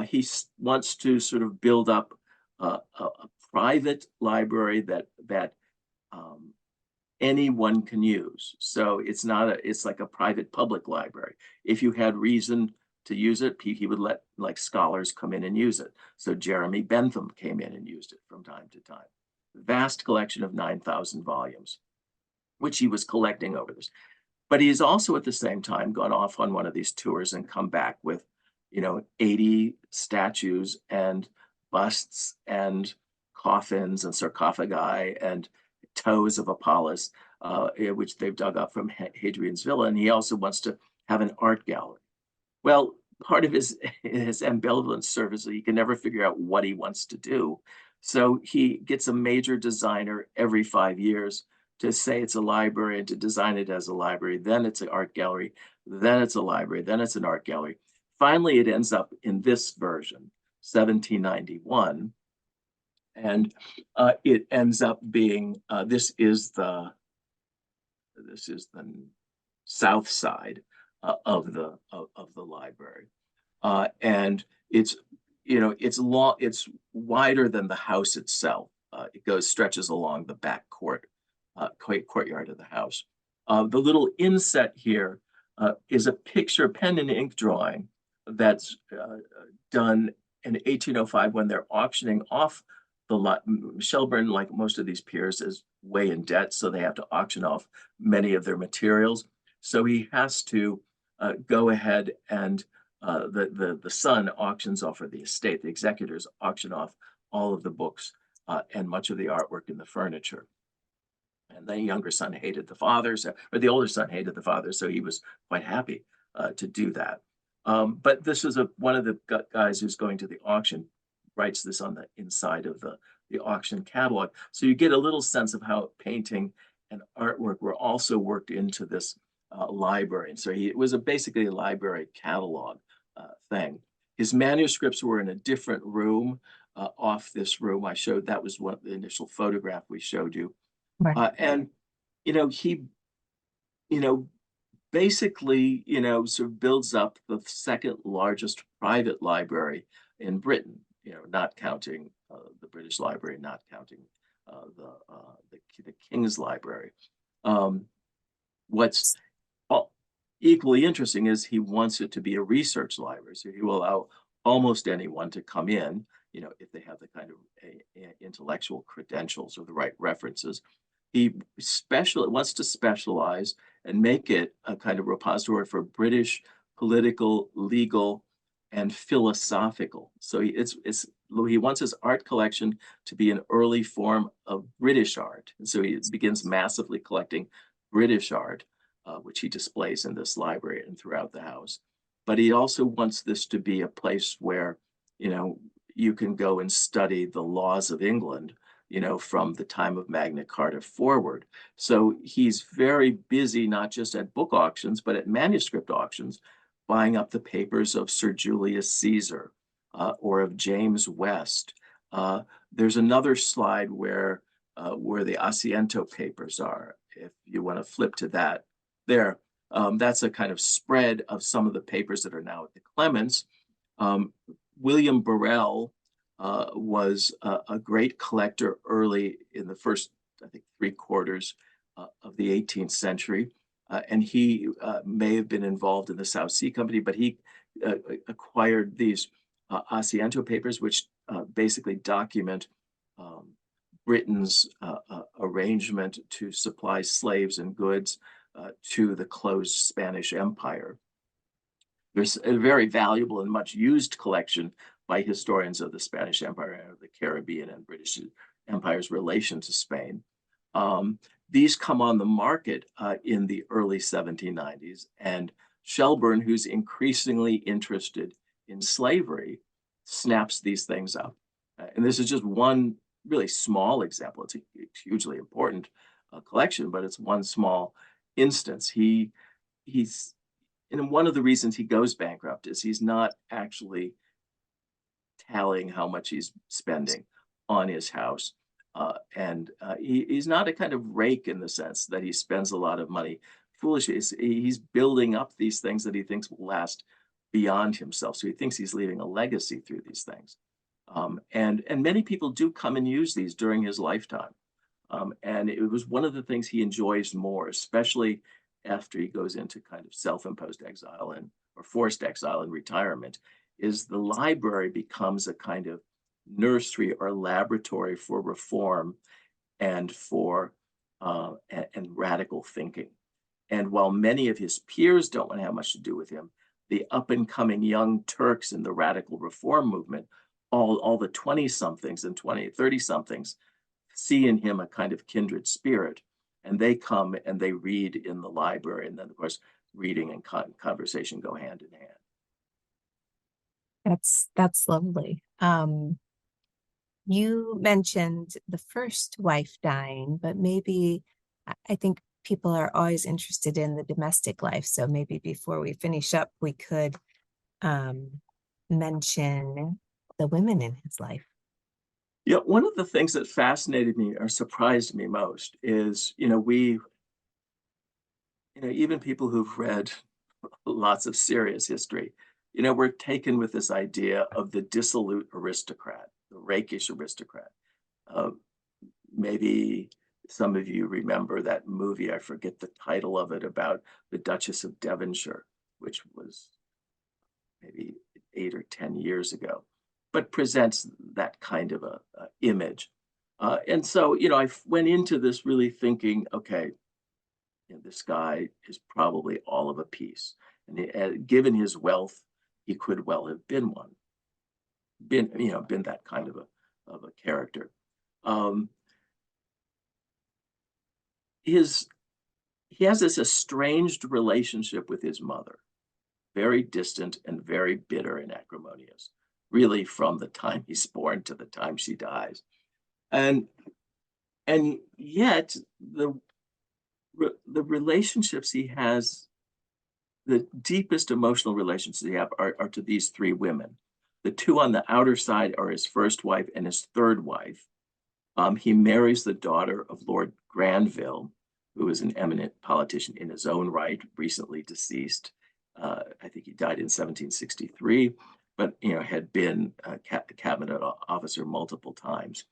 He wants to sort of build up a private library that anyone can use. So it's like a private public library. If you had reason to use it, he would let like scholars come in and use it. So Jeremy Bentham came in and used it from time to time. Vast collection of 9,000 volumes, which he was collecting over this. But he's also at the same time gone off on one of these tours and come back with, 80 statues and busts and coffins and sarcophagi and toes of Apollos, which they've dug up from Hadrian's Villa. And he also wants to have an art gallery. Well, part of his ambivalent service, he can never figure out what he wants to do. So he gets a major designer every 5 years to say it's a library and to design it as a library. Then it's an art gallery. Then it's a library. Then it's an art gallery. Finally, it ends up in this version, 1791. And it ends up being, this is the south side of the library, and it's it's wider than the house itself. It stretches along the back courtyard of the house. The little inset here is a picture, pen and ink drawing that's done in 1805 when they're auctioning off the lot. Shelburne, like most of these peers, is way in debt, so they have to auction off many of their materials. So he has to go ahead and the son auctions off, or the estate, the executors auction off all of the books and much of the artwork and the furniture. And the younger son hated the father, or the older son hated the father, so he was quite happy to do that. But this is one of the guys who's going to the auction, writes this on the inside of the auction catalog. So you get a little sense of how painting and artwork were also worked into this library. And so it was basically a library catalog thing. His manuscripts were in a different room off this room. That was the initial photograph we showed you. Right. And, he, basically, sort of builds up the second largest private library in Britain, not counting the British Library, not counting the King's Library. What's equally interesting is he wants it to be a research library, so he will allow almost anyone to come in, if they have the kind of intellectual credentials or the right references. He wants to specialize and make it a kind of repository for British political, legal, and philosophical. So he wants his art collection to be an early form of British art. And so he begins massively collecting British art, which he displays in this library and throughout the house. But he also wants this to be a place where, you can go and study the laws of England, from the time of Magna Carta forward. So he's very busy, not just at book auctions, but at manuscript auctions, buying up the papers of Sir Julius Caesar or of James West. There's another slide where the Asiento papers are, if you want to flip to that there. That's a kind of spread of some of the papers that are now at the Clements. William Burrell was a great collector early in the first, I think, 3/4 of the 18th century. And he may have been involved in the South Sea Company, but he acquired these Asiento papers, which basically document Britain's arrangement to supply slaves and goods to the closed Spanish Empire. There's a very valuable and much used collection by historians of the Spanish Empire, the Caribbean, and British Empire's relation to Spain. These come on the market in the early 1790s, and Shelburne, who's increasingly interested in slavery, snaps these things up. And this is just one really small example. It's a hugely important collection, but it's one small instance. And one of the reasons he goes bankrupt is he's not actually tallying how much he's spending on his house. He's not a kind of rake in the sense that he spends a lot of money foolishly. He's building up these things that he thinks will last beyond himself. So he thinks he's leaving a legacy through these things. And many people do come and use these during his lifetime. And it was one of the things he enjoys more, especially after he goes into kind of self-imposed exile or forced exile and retirement, is the library becomes a kind of nursery or laboratory for reform and for and radical thinking. And while many of his peers don't want to have much to do with him, the up and coming young Turks in the radical reform movement, all the 20-somethings and 30-somethings see in him a kind of kindred spirit. And they come and they read in the library. And then, of course, reading and conversation go hand in hand. That's lovely. You mentioned the first wife dying, but maybe I think people are always interested in the domestic life. So maybe before we finish up, we could mention the women in his life. Yeah, one of the things that fascinated me or surprised me most is, even people who've read lots of serious history, we're taken with this idea of the dissolute aristocrat, the rakish aristocrat. Maybe some of you remember that movie, I forget the title of it, about the Duchess of Devonshire, which was maybe 8 or 10 years ago, but presents that kind of a image. And so, I went into this really thinking, okay, this guy is probably all of a piece. And given his wealth, he could well have been one, been that kind of a character. He has this estranged relationship with his mother, very distant and very bitter and acrimonious, really from the time he's born to the time she dies. And yet the relationships he has, the deepest emotional relationships he have are to these three women. The two on the outer side are his first wife and his third wife. He marries the daughter of Lord Granville, who was an eminent politician in his own right, recently deceased. I think he died in 1763, but had been a cabinet officer multiple times.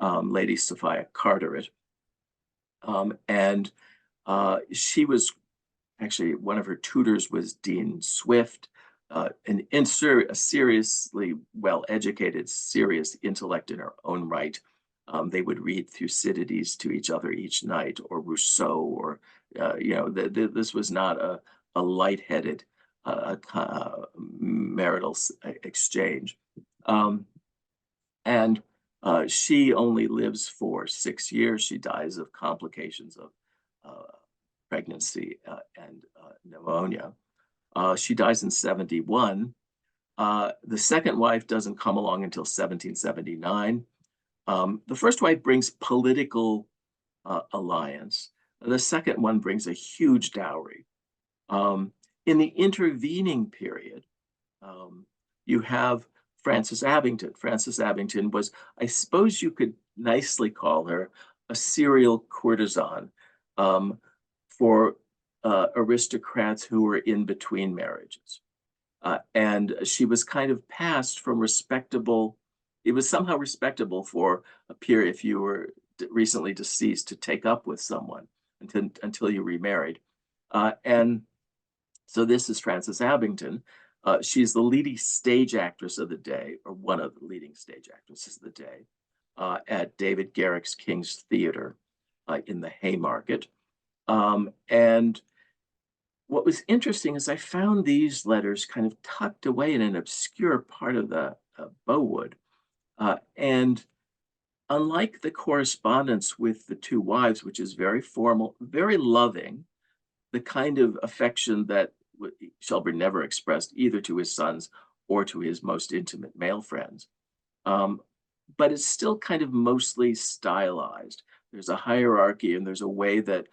Lady Sophia Carteret, and she was actually, one of her tutors was Dean Swift, a seriously well-educated, serious intellect in her own right. They would read Thucydides to each other each night, or Rousseau, or this was not a lightheaded marital exchange. And she only lives for 6 years. She dies of complications of pregnancy and pneumonia. She dies in 71. The second wife doesn't come along until 1779. The first wife brings political alliance. The second one brings a huge dowry. In the intervening period, you have Frances Abington. Frances Abington was, I suppose you could nicely call her, a serial courtesan for aristocrats who were in between marriages. And she was kind of passed from respectable, it was somehow respectable for a peer, if you were recently deceased, to take up with someone until you remarried. And so this is Frances Abington. She's the leading stage actress of the day, or one of the leading stage actresses of the day, at David Garrick's King's Theatre in the Haymarket. And what was interesting is I found these letters kind of tucked away in an obscure part of the Bowood. And unlike the correspondence with the two wives, which is very formal, very loving, the kind of affection that Shelburne never expressed either to his sons or to his most intimate male friends. But it's still kind of mostly stylized. There's a hierarchy, and there's a way that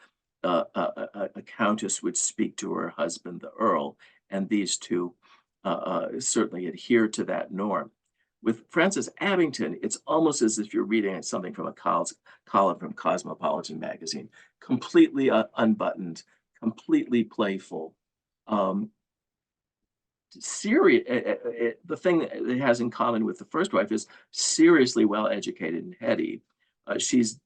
a countess would speak to her husband, the Earl, and these two certainly adhere to that norm. With Frances Abington, it's almost as if you're reading something from a column from Cosmopolitan magazine, completely unbuttoned, completely playful. The thing that it has in common with the first wife is seriously well-educated and heady. She's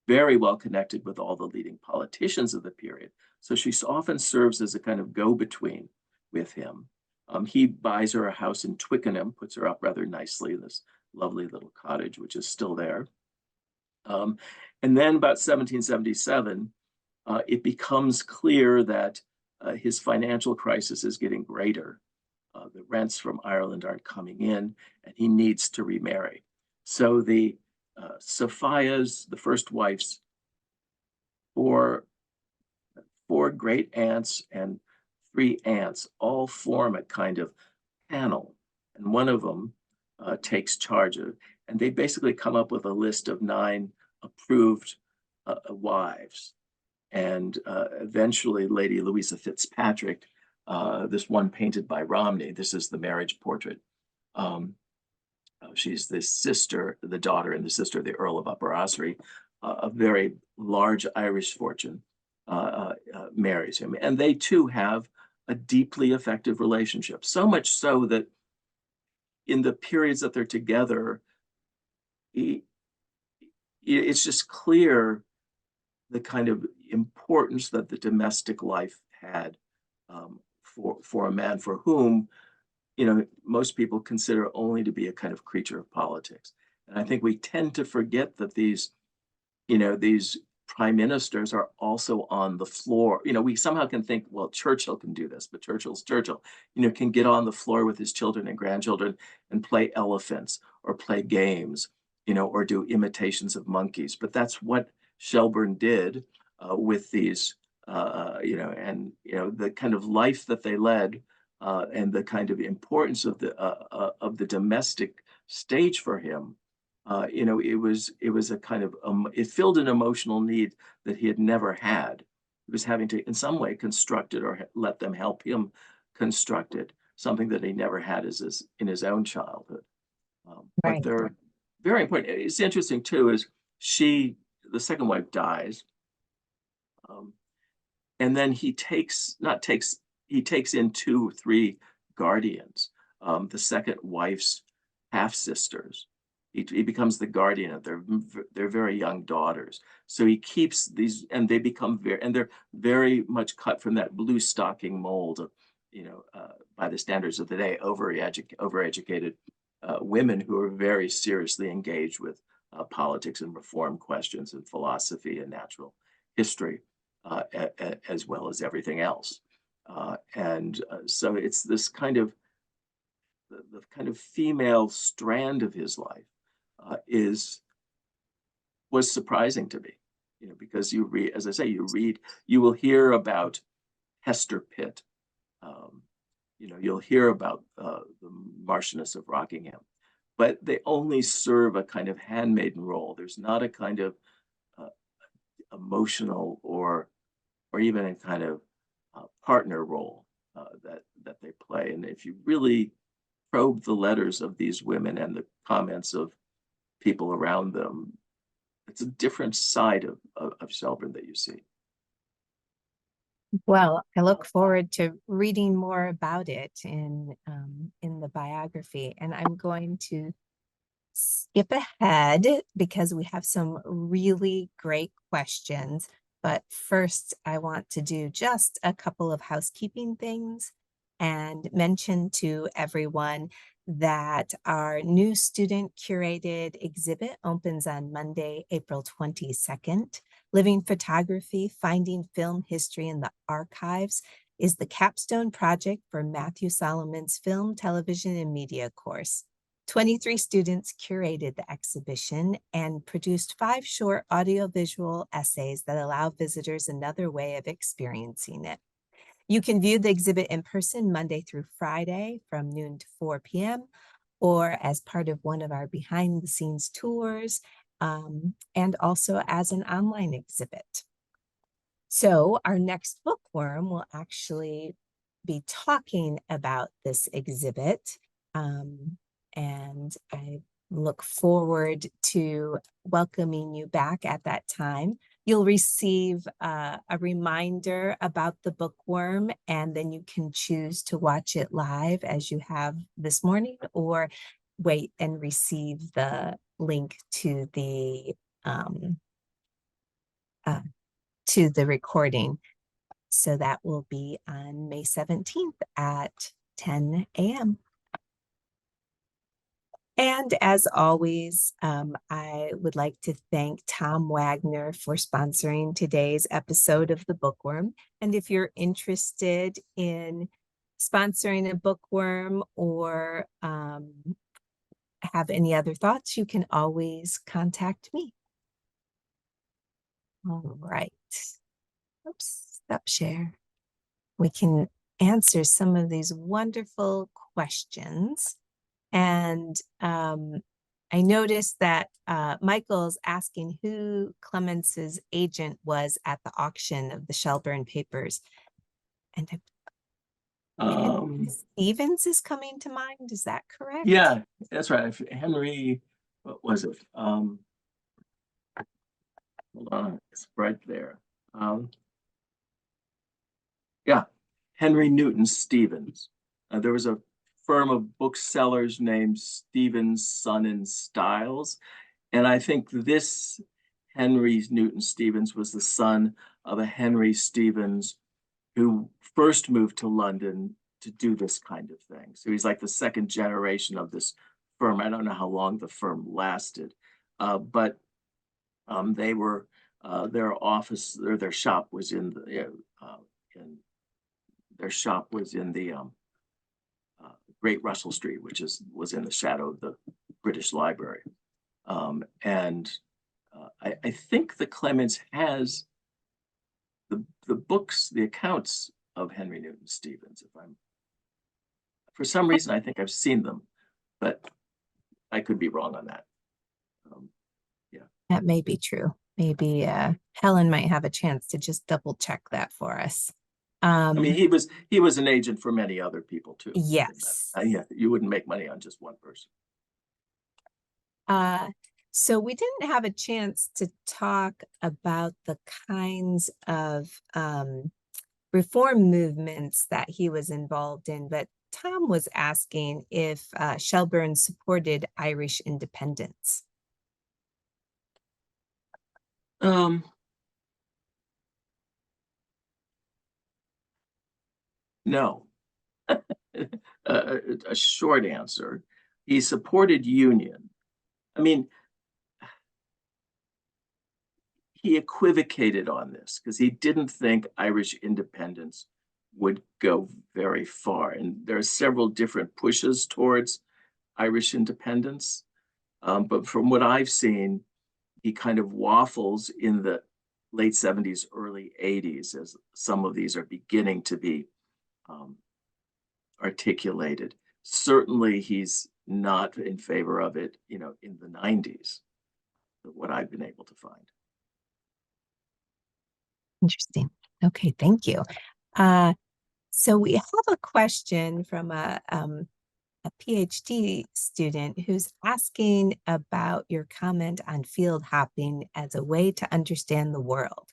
very well connected with all the leading politicians of the period. So she often serves as a kind of go-between with him. He buys her a house in Twickenham, puts her up rather nicely in this lovely little cottage, which is still there. And then about 1777, it becomes clear that his financial crisis is getting greater. The rents from Ireland aren't coming in, and he needs to remarry. So the Sophia's, the first wife's, four great aunts and three aunts all form a kind of panel, and one of them takes charge of, and they basically come up with a list of 9 approved wives. And eventually, Lady Louisa Fitzpatrick, this one painted by Romney, this is the marriage portrait. She's the sister, the daughter and the sister of the Earl of Upper Ossory, a very large Irish fortune, marries him. And they too have a deeply effective relationship, so much so that in the periods that they're together, it's just clear the kind of importance that the domestic life had for a man for whom, most people consider only to be a kind of creature of politics. And I think we tend to forget that these prime ministers are also on the floor. We somehow can think, well, Churchill can do this, but Churchill's Churchill, can get on the floor with his children and grandchildren and play elephants or play games, or do imitations of monkeys. But that's what Shelburne did with these, the kind of life that they led, and the kind of importance of the domestic stage for him. It was a kind of it filled an emotional need that he had never had. He was having to, in some way, construct it or let them help him construct it, something that he never had in his own childhood. But Right. they're very important. It's interesting too, is the second wife dies, and then he takes in 2 or 3 guardians, the second wife's half sisters. He becomes the guardian of their very young daughters. So he keeps these, and they become they're very much cut from that blue stocking mold of, by the standards of the day, overeducated women who are very seriously engaged with politics and reform questions and philosophy and natural history, as well as everything else. So it's this kind of the kind of female strand of his life was surprising to me, because you read, as I say, you will hear about Hester Pitt, you'll hear about the Marchioness of Rockingham, but they only serve a kind of handmaiden role. There's not a kind of emotional or even a kind of partner role that they play. And if you really probe the letters of these women and the comments of people around them, it's a different side of Shelburne that you see. Well, I look forward to reading more about it in the biography, and I'm going to skip ahead because we have some really great questions. But first, I want to do just a couple of housekeeping things and mention to everyone that our new student curated exhibit opens on Monday, April 22nd. Living Photography, Finding Film History in the Archives is the capstone project for Matthew Solomon's Film, Television, and Media course. 23 students curated the exhibition and produced 5 short audiovisual essays that allow visitors another way of experiencing it. You can view the exhibit in person Monday through Friday from noon to 4 p.m. or as part of one of our behind-the-scenes tours, and also as an online exhibit. So our next bookworm will actually be talking about this exhibit, and I look forward to welcoming you back at that time. You'll receive a reminder about the bookworm, and then you can choose to watch it live as you have this morning, or wait and receive the link to the recording. So that will be on May 17th at 10 a.m. And as always, I would like to thank Tom Wagner for sponsoring today's episode of the Bookworm. And if you're interested in sponsoring a Bookworm or have any other thoughts, you can always contact me. All right. Oops, stop share. We can answer some of these wonderful questions. And I noticed that Michael's asking who Clements's agent was at the auction of the Shelburne papers. And Um, Stevens is coming to mind. Is that correct? yeah, that's right. Henry, what was it? Hold on, it's right there. Yeah, Henry Newton Stevens. There was a firm of booksellers named Stevens, Son and Styles. And I think this Henry Newton Stevens was the son of a Henry Stevens who first moved to London to do this kind of thing. So he's like the second generation of this firm. I don't know how long the firm lasted, but they were their office or their shop was in the Great Russell Street, which was in the shadow of the British Library. And I think the Clements has the books, the accounts of Henry Newton Stevens. For some reason, I think I've seen them, but I could be wrong on that. Yeah, that may be true. Maybe Helen might have a chance to just double check that for us. I mean, he was an agent for many other people too. Yes. Yeah, you wouldn't make money on just one person. So we didn't have a chance to talk about the kinds of reform movements that he was involved in, but Tom was asking if Shelburne supported Irish independence. No. A short answer. He supported union. I mean, he equivocated on this because he didn't think Irish independence would go very far. And there are several different pushes towards Irish independence. But from what I've seen, he kind of waffles in the late 70s, early 80s, as some of these are beginning to be articulated. Certainly, he's not in favor of it, in the 90s, what I've been able to find. Interesting. Okay, thank you. So we have a question from a Ph.D. student who's asking about your comment on field hopping as a way to understand the world.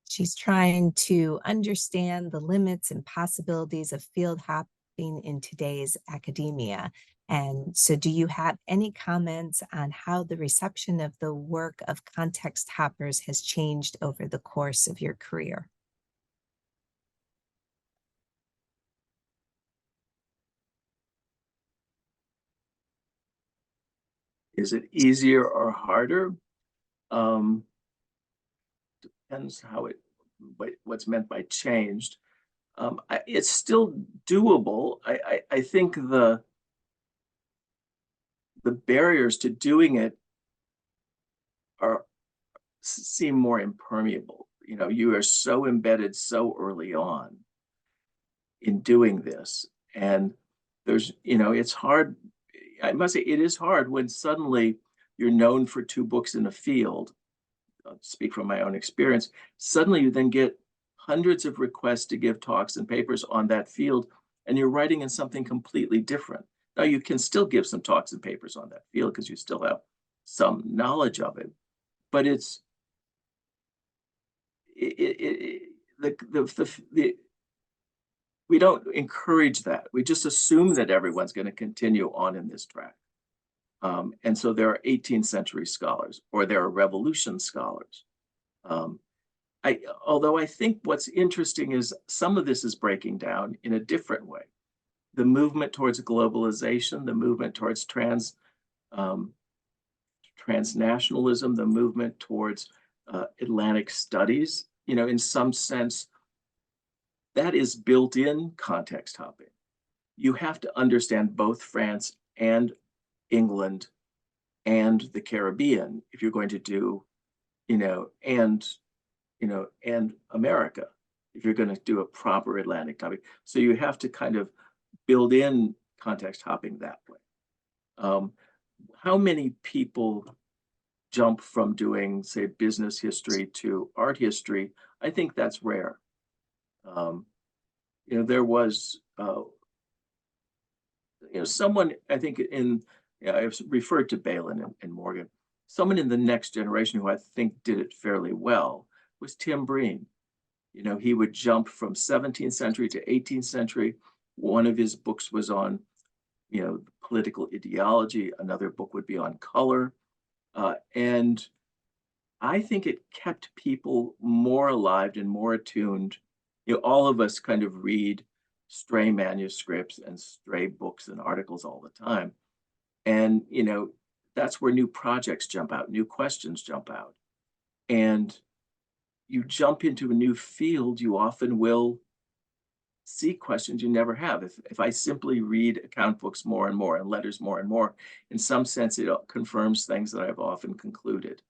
She's trying to understand the limits and possibilities of field hopping in today's academia. And so do you have any comments on how the reception of the work of context hoppers has changed over the course of your career? Is it easier or harder? Depends what's meant by changed. It's still doable. I think the barriers to doing it seem more impermeable. You are so embedded so early on in doing this, and it's hard. I must say, it is hard when suddenly you're known for 2 books in a field. I'll speak from my own experience. Suddenly you then get hundreds of requests to give talks and papers on that field, and you're writing in something completely different. Now, you can still give some talks and papers on that field because you still have some knowledge of it, but we don't encourage that. We just assume that everyone's going to continue on in this track. And so there are 18th century scholars, or there are Revolution scholars. Although I think what's interesting is some of this is breaking down in a different way. the movement towards globalization, the movement towards transnationalism, the movement towards Atlantic studies, in some sense, that is built-in context hopping. You have to understand both France and England and the Caribbean if you're going to do, and America if you're going to do a proper Atlantic topic. So you have to kind of build in context hopping that way. How many people jump from doing, say, business history to art history? I think that's rare. There was, someone, I think I've referred to Balin and Morgan, someone in the next generation who I think did it fairly well was Tim Breen. He would jump from 17th century to 18th century. One of his books was on, political ideology. Another book would be on color. And I think it kept people more alive and more attuned. All of us kind of read stray manuscripts and stray books and articles all the time. And, that's where new projects jump out, new questions jump out. And you jump into a new field, you often will see questions you never have. If I simply read account books more and more and letters more and more, in some sense, it confirms things that I've often concluded.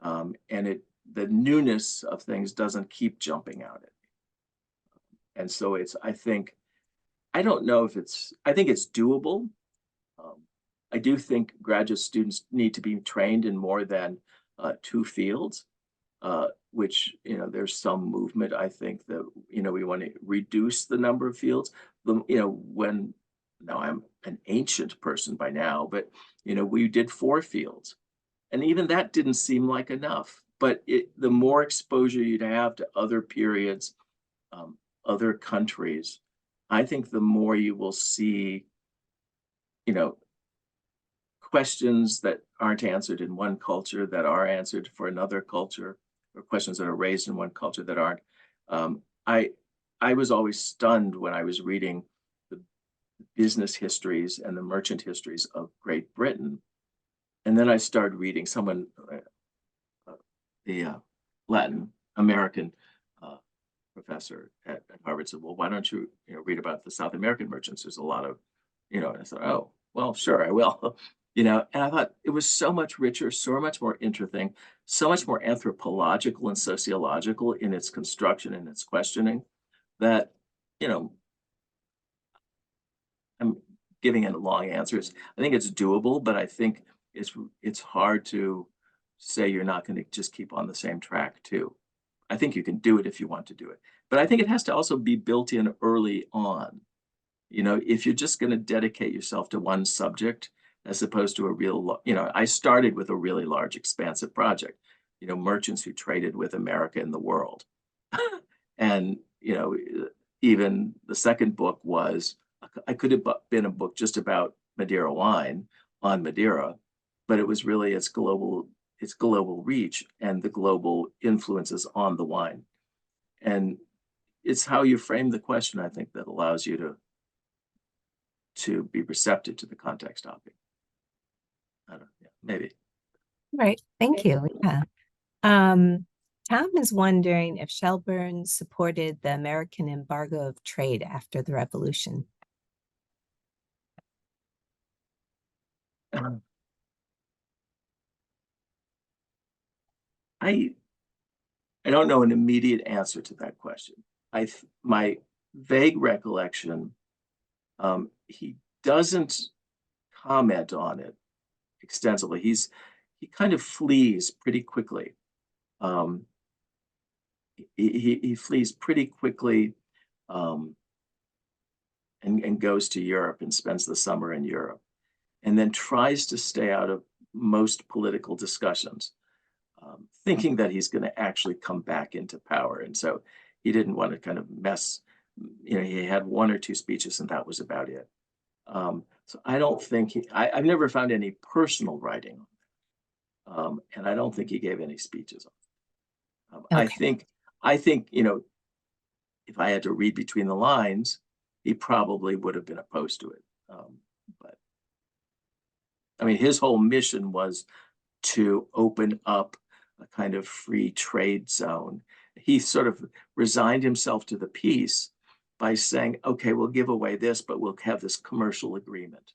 And the newness of things doesn't keep jumping out at me. And so I think it's doable. I do think graduate students need to be trained in more than two fields, which, there's some movement, I think, that, we want to reduce the number of fields. Now I'm an ancient person by now, but, we did 4 fields. And even that didn't seem like enough. But the more exposure you'd have to other periods, other countries, I think the more you will see, questions that aren't answered in one culture that are answered for another culture, or questions that are raised in one culture that aren't. I was always stunned when I was reading the business histories and the merchant histories of Great Britain. And then I started reading the Latin American professor at Harvard said, well, why don't you, read about the South American merchants? There's a lot of, and I thought, oh, well, sure, I will. And I thought it was so much richer, so much more interesting, so much more anthropological and sociological in its construction and its questioning that, I'm giving it long answers. I think it's doable, but I think it's hard to say you're not going to just keep on the same track too. I think you can do it if you want to do it, but I think it has to also be built in early on. If you're just going to dedicate yourself to one subject, as opposed to I started with a really large, expansive project, merchants who traded with America and the world. And, even the second book I could have been a book just about Madeira wine on Madeira, but it was really its global reach and the global influences on the wine. And it's how you frame the question, I think, that allows you to be receptive to the context topic. I don't know, yeah, maybe. Right. Thank you. Yeah. Tom is wondering if Shelburne supported the American embargo of trade after the Revolution. I don't know an immediate answer to that question. My vague recollection, he doesn't comment on it extensively. He kind of flees pretty quickly. He flees pretty quickly and goes to Europe and spends the summer in Europe, and then tries to stay out of most political discussions, thinking that he's going to actually come back into power. And so he didn't want to kind of mess, he had 1 or 2 speeches and that was about it. So I don't think I've never found any personal writing on that. And I don't think he gave any speeches on it. Okay. I think, if I had to read between the lines, he probably would have been opposed to it. But I mean, his whole mission was to open up a kind of free trade zone. He sort of resigned himself to the peace by saying, okay, we'll give away this, but we'll have this commercial agreement,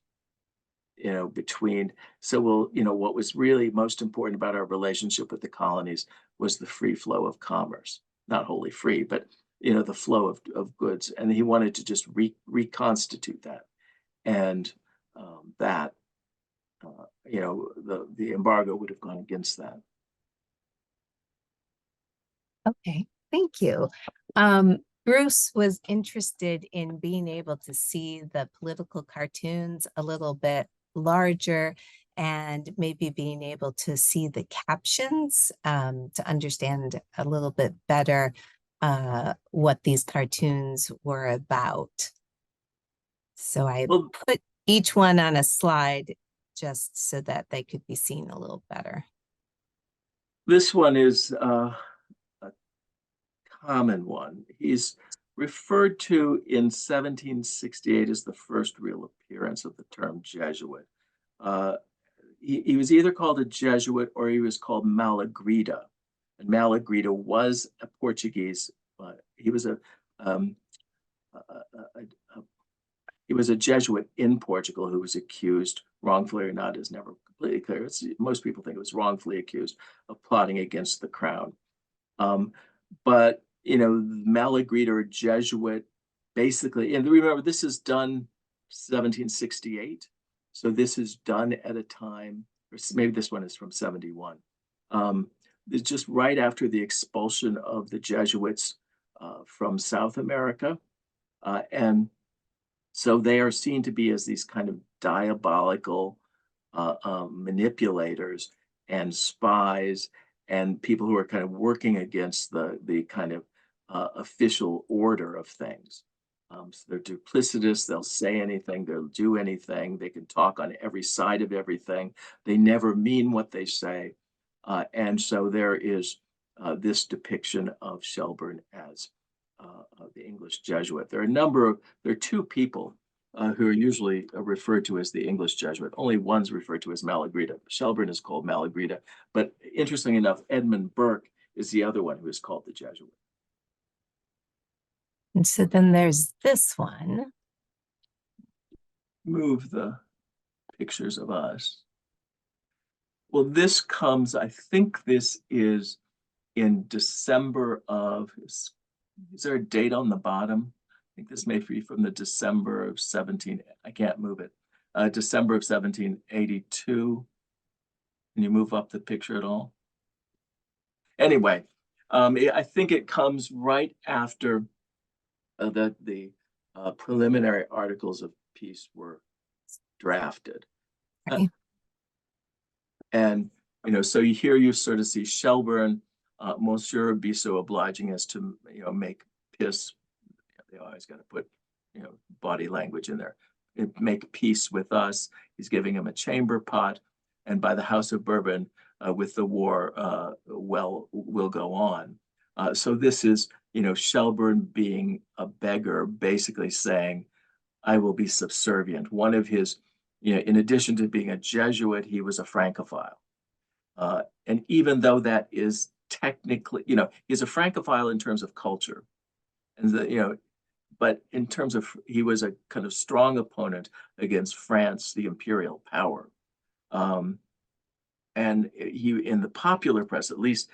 between, so we'll, what was really most important about our relationship with the colonies was the free flow of commerce, not wholly free, but, the flow of goods. And he wanted to just reconstitute that. And that, the embargo would have gone against that. Okay, thank you. Bruce was interested in being able to see the political cartoons a little bit larger and maybe being able to see the captions to understand a little bit better what these cartoons were about. So I put each one on a slide just so that they could be seen a little better. This one is a common one. He's referred to in 1768 as the first real appearance of the term Jesuit. He was either called a Jesuit or he was called Malagrida. And Malagrida was a Portuguese. He was a Jesuit in Portugal who was accused, wrongfully or not, is never completely clear. Most people think it was wrongfully accused of plotting against the crown. But Malagrida or Jesuit, basically, and remember, this is done 1768. So this is done at a time, or maybe this one is from 71. It's just right after the expulsion of the Jesuits from South America. And so they are seen to be as these kind of diabolical manipulators and spies and people who are kind of working against the kind of official order of things. So they're duplicitous, they'll say anything, they'll do anything, they can talk on every side of everything. They never mean what they say. And so there is this depiction of Shelburne as the English Jesuit. There are two people who are usually referred to as the English Jesuit. Only one's referred to as Malagrida. Shelburne is called Malagrida. But interesting enough, Edmund Burke is the other one who is called the Jesuit. And so then there's this one. Move the pictures of us. Well, this comes, I think this is in December of, is there a date on the bottom? I think this may be from the December of 17, I can't move it. December of 1782. Can you move up the picture at all? Anyway, I think it comes right after the preliminary articles of peace were drafted. Okay. And, so here you sort of see Shelburne, Monsieur, be so obliging as to, make peace. They always got to put, body language in there. Make peace with us. He's giving him a chamber pot. And by the House of Bourbon, with the war, will go on. So this is, Shelburne being a beggar, basically saying, I will be subservient. One of his, in addition to being a Jesuit, he was a Francophile. And even though that is technically, he's a Francophile in terms of culture. And, but in terms of, he was a kind of strong opponent against France, the imperial power. And he, in the popular press, at least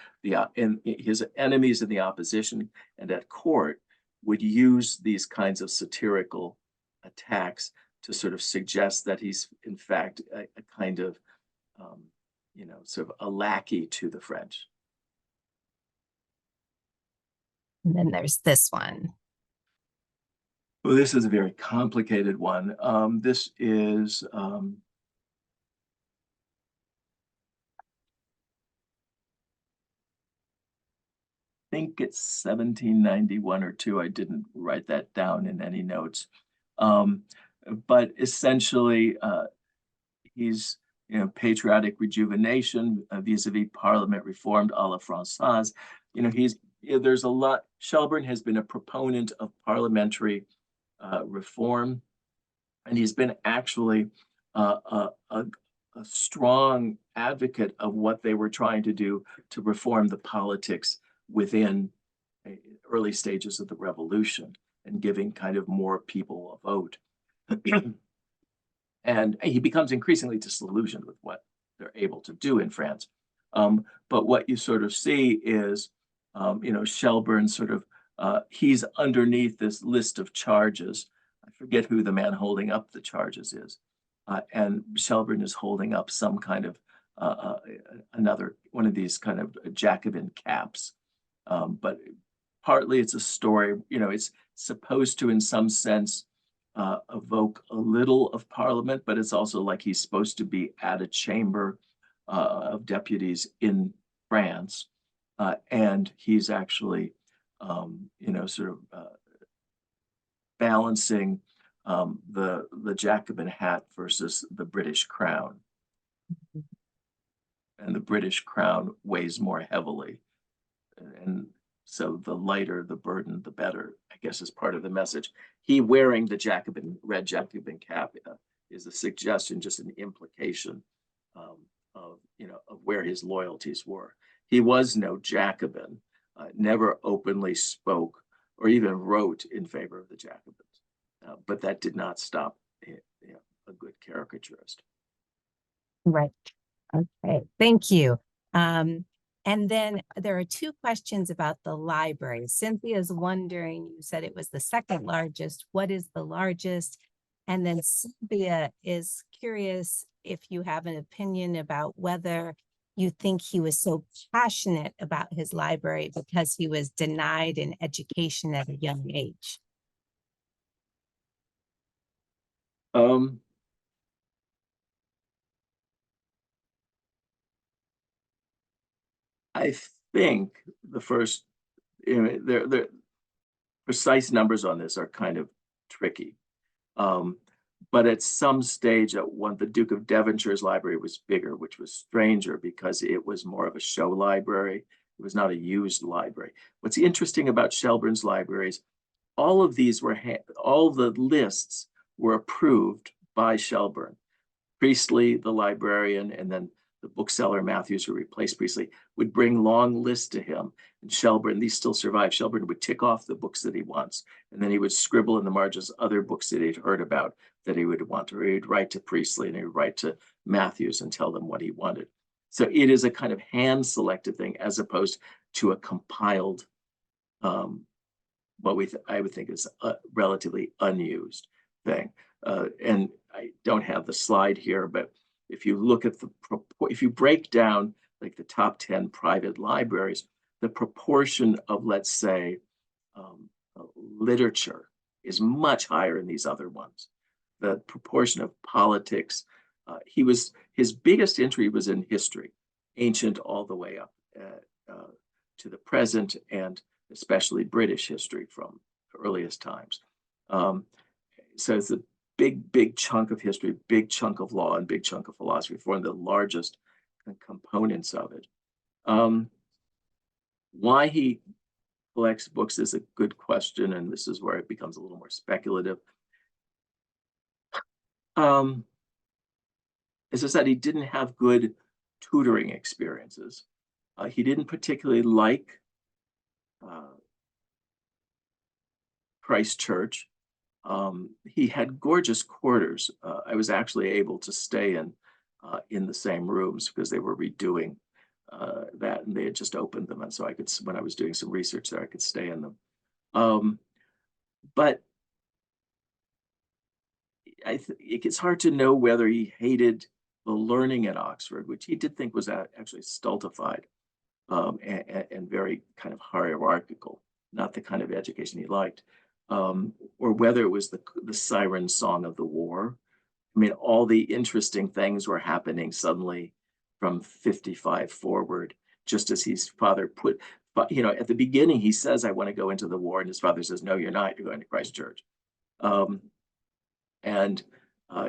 in his enemies in the opposition and at court, would use these kinds of satirical attacks to sort of suggest that he's in fact a kind of, sort of a lackey to the French. And then there's this one. Well, this is a very complicated one. This is, I think it's 1791 or two. I didn't write that down in any notes. But essentially, he's, patriotic rejuvenation vis-a-vis Parliament reformed a la Française. There's a lot. Shelburne has been a proponent of parliamentary reform, and he's been actually a strong advocate of what they were trying to do to reform the politics within early stages of the revolution and giving kind of more people a vote. And he becomes increasingly disillusioned with what they're able to do in France. But what you sort of see is, Shelburne sort of, he's underneath this list of charges. I forget who the man holding up the charges is. And Shelburne is holding up some kind of another one of these kind of Jacobin caps. But partly it's a story, it's supposed to, in some sense, evoke a little of Parliament, but it's also like he's supposed to be at a chamber of deputies in France. And he's actually, sort of balancing the Jacobin hat versus the British crown. And the British crown weighs more heavily. And so the lighter the burden, the better, I guess, is part of the message. He wearing the red Jacobin cap is a suggestion, just an implication of where his loyalties were. He was no Jacobin, never openly spoke or even wrote in favor of the Jacobins. But that did not stop a good caricaturist. Right. Okay. Thank you. And then there are two questions about the library. Cynthia's wondering, you said it was the second largest. What is the largest? And then Cynthia is curious if you have an opinion about whether you think he was so passionate about his library because he was denied an education at a young age. I think the first, the precise numbers on this are kind of tricky. But at some stage, the Duke of Devonshire's library was bigger, which was stranger because it was more of a show library. It was not a used library. What's interesting about Shelburne's libraries, all of these all the lists were approved by Shelburne. Priestley, the librarian, and then the bookseller Matthews, who replaced Priestley, would bring long lists to him. And Shelburne, these still survive. Shelburne would tick off the books that he wants, and then he would scribble in the margins other books that he'd heard about that he would want, or he'd write to Priestley and he'd write to Matthews and tell them what he wanted. So it is a kind of hand-selected thing as opposed to a compiled, I would think is a relatively unused thing. And I don't have the slide here, but if you look at if you break down like the top 10 private libraries, the proportion of, let's say, literature is much higher in these other ones. The proportion of politics, his biggest entry was in history, ancient all the way up to the present, and especially British history from the earliest times. So it's a big chunk of history, big chunk of law, and big chunk of philosophy, one of the largest components of it. Why he collects books is a good question, and this is where it becomes a little more speculative. As I said, he didn't have good tutoring experiences. He didn't particularly like Christ Church. He had gorgeous quarters. I was actually able to stay in the same rooms because they were redoing that, and they had just opened them, and so I could, when I was doing some research there, I could stay in them. But it's hard to know whether he hated the learning at Oxford, which he did think was actually stultified and very kind of hierarchical, not the kind of education he liked, or whether it was the siren song of the war. I mean, all the interesting things were happening suddenly from 55 forward, just as his father put, but at the beginning, he says, I want to go into the war. And his father says, no, you're not, you're going to Christ Church. And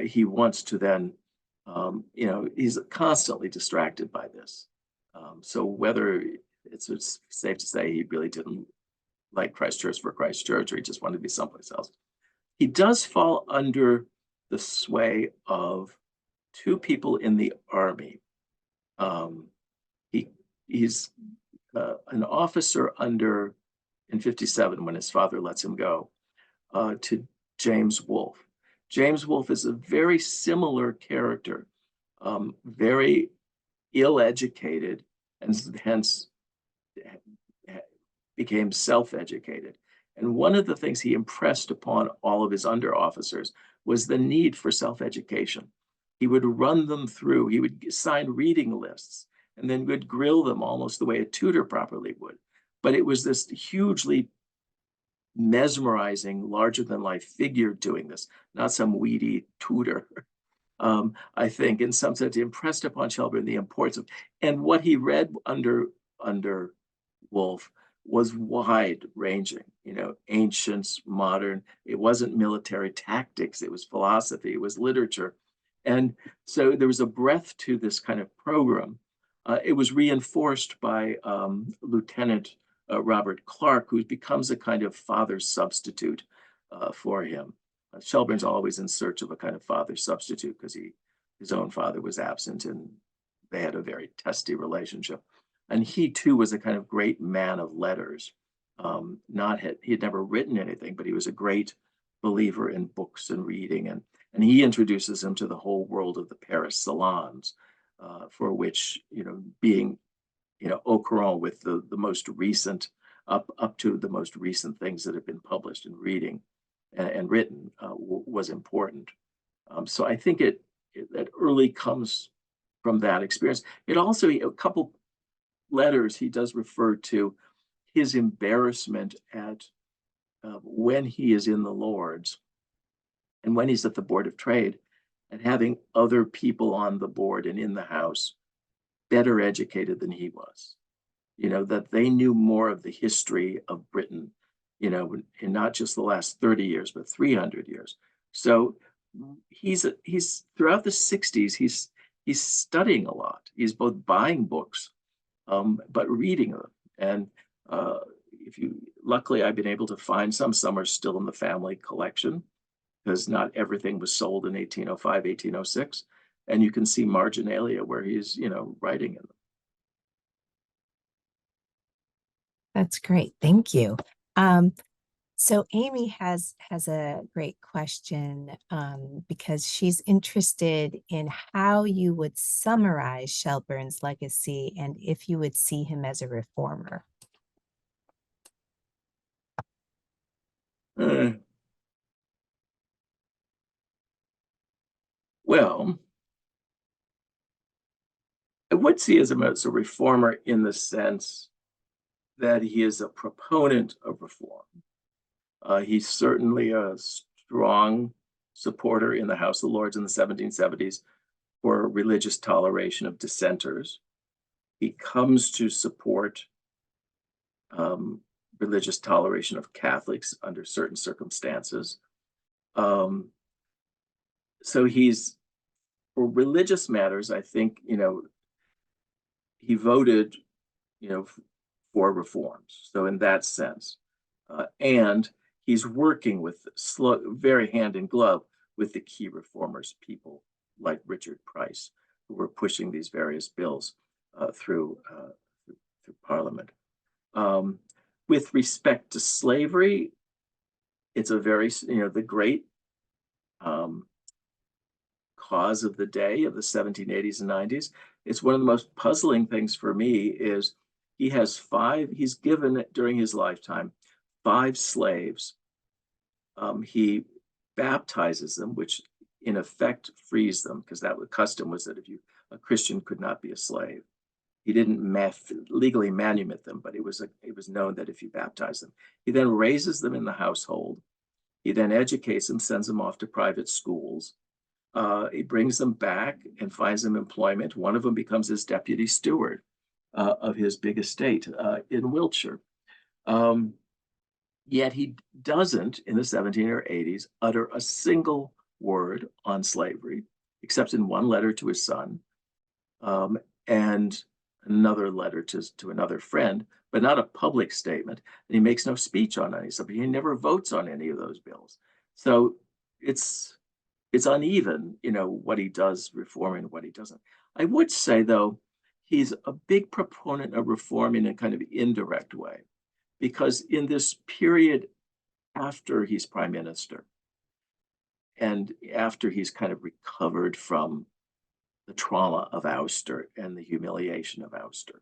he wants to then, he's constantly distracted by this. So whether it's safe to say he really didn't like Christ Church for Christ Church, or he just wanted to be someplace else. He does fall under the sway of two people in the army. He he's an officer under in 57 when his father lets him go to James Wolfe. James Wolfe is a very similar character, very ill-educated, and hence became self-educated. And one of the things he impressed upon all of his under officers was the need for self-education. He would run them through, he would sign reading lists, and then would grill them almost the way a tutor properly would. But it was this hugely mesmerizing, larger than life figure doing this, not some weedy tutor. I think in some sense impressed upon Shelburne the importance of, and what he read under Wolfe was wide ranging, ancients, modern. It wasn't military tactics, it was philosophy, it was literature. And so there was a breadth to this kind of program. It was reinforced by Lieutenant Robert Clark, who becomes a kind of father substitute for him. Shelburne's always in search of a kind of father substitute because his own father was absent and they had a very testy relationship. And he too was a kind of great man of letters. He had never written anything, but he was a great believer in books and reading. And he introduces him to the whole world of the Paris salons, for which, being, au courant with the most recent, up to the most recent things that have been published in reading and written was important. So I think that early comes from that experience. It also, a couple letters, he does refer to his embarrassment at when he is in the Lords and when he's at the Board of Trade and having other people on the board and in the House better educated than he was, that they knew more of the history of Britain, in not just the last 30 years, but 300 years. So he's throughout the 60s, he's studying a lot. He's both buying books, but reading them. And luckily I've been able to find some are still in the family collection because not everything was sold in 1805, 1806. And you can see marginalia where he's, writing in them. That's great. Thank you. So Amy has a great question because she's interested in how you would summarize Shelburne's legacy and if you would see him as a reformer. Well, I would see him as a reformer in the sense that he is a proponent of reform. He's certainly a strong supporter in the House of Lords in the 1770s for religious toleration of dissenters. He comes to support religious toleration of Catholics under certain circumstances. So he's, for religious matters, I think, he voted, for reforms. So in that sense, and he's working with very hand in glove with the key reformers, people like Richard Price, who were pushing these various bills through Parliament. With respect to slavery, it's a very, the great cause of the day of the 1780s and 90s. It's one of the most puzzling things for me is he's given during his lifetime 5 slaves. He baptizes them, which in effect frees them, because that custom was that a Christian could not be a slave. He didn't legally manumit them, but it was known that if you baptize them, he then raises them in the household. He then educates them, sends them off to private schools. He brings them back and finds them employment. One of them becomes his deputy steward of his big estate in Wiltshire. Yet he doesn't, in the 1780s, utter a single word on slavery, except in one letter to his son and another letter to another friend, but not a public statement. And he makes no speech on any subject. He never votes on any of those bills. So it's uneven, what he does reform and what he doesn't. I would say, though, he's a big proponent of reform in a kind of indirect way, because in this period after he's prime minister and after he's kind of recovered from the trauma of ouster and the humiliation of ouster,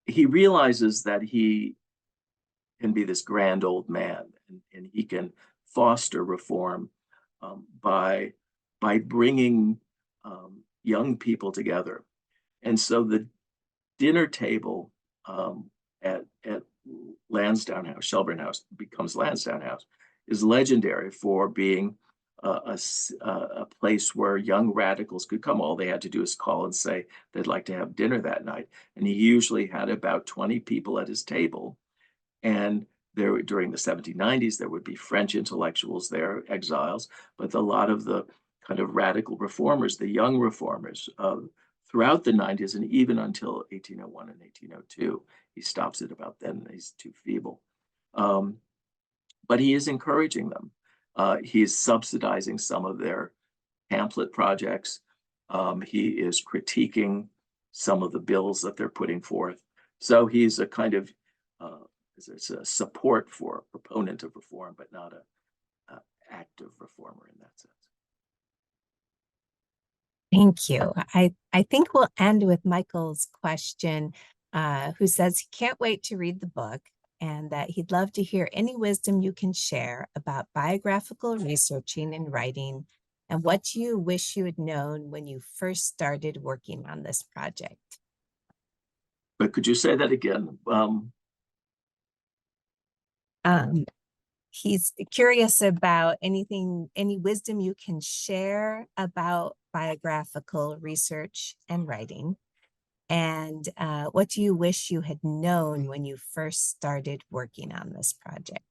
he realizes that he can be this grand old man, and he can foster reform by bringing young people together. And so the dinner table at Lansdowne House, Shelburne House becomes Lansdowne House, is legendary for being a place where young radicals could come. All they had to do is call and say they'd like to have dinner that night. And he usually had about 20 people at his table. And there, during the 1790s, there would be French intellectuals there, exiles, but a lot of the kind of radical reformers, the young reformers, throughout the 90s and even until 1801 and 1802. He stops at about then, he's too feeble. But he is encouraging them. He's subsidizing some of their pamphlet projects. He is critiquing some of the bills that they're putting forth. So he's a kind of it's a support for a proponent of reform, but not an active reformer in that sense. Thank you. I think we'll end with Michael's question, who says he can't wait to read the book and that he'd love to hear any wisdom you can share about biographical researching and writing and what you wish you had known when you first started working on this project. But could you say that again? He's curious about any wisdom you can share about biographical research and writing. And what do you wish you had known when you first started working on this project?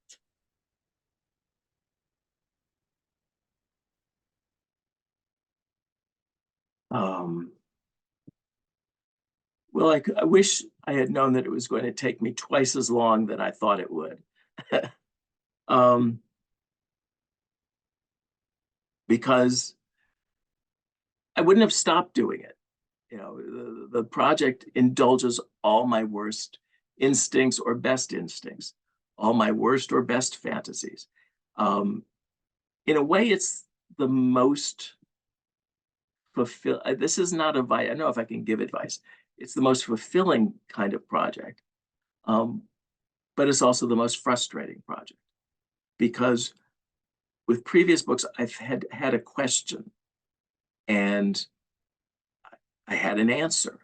Well, I wish I had known that it was going to take me twice as long than I thought it would. Because I wouldn't have stopped doing it. The project indulges all my worst instincts or best instincts, all my worst or best fantasies. In a way, it's the most this is not advice. I don't know if I can give advice. It's the most fulfilling kind of project, but it's also the most frustrating project, because with previous books, I've had a question and I had an answer.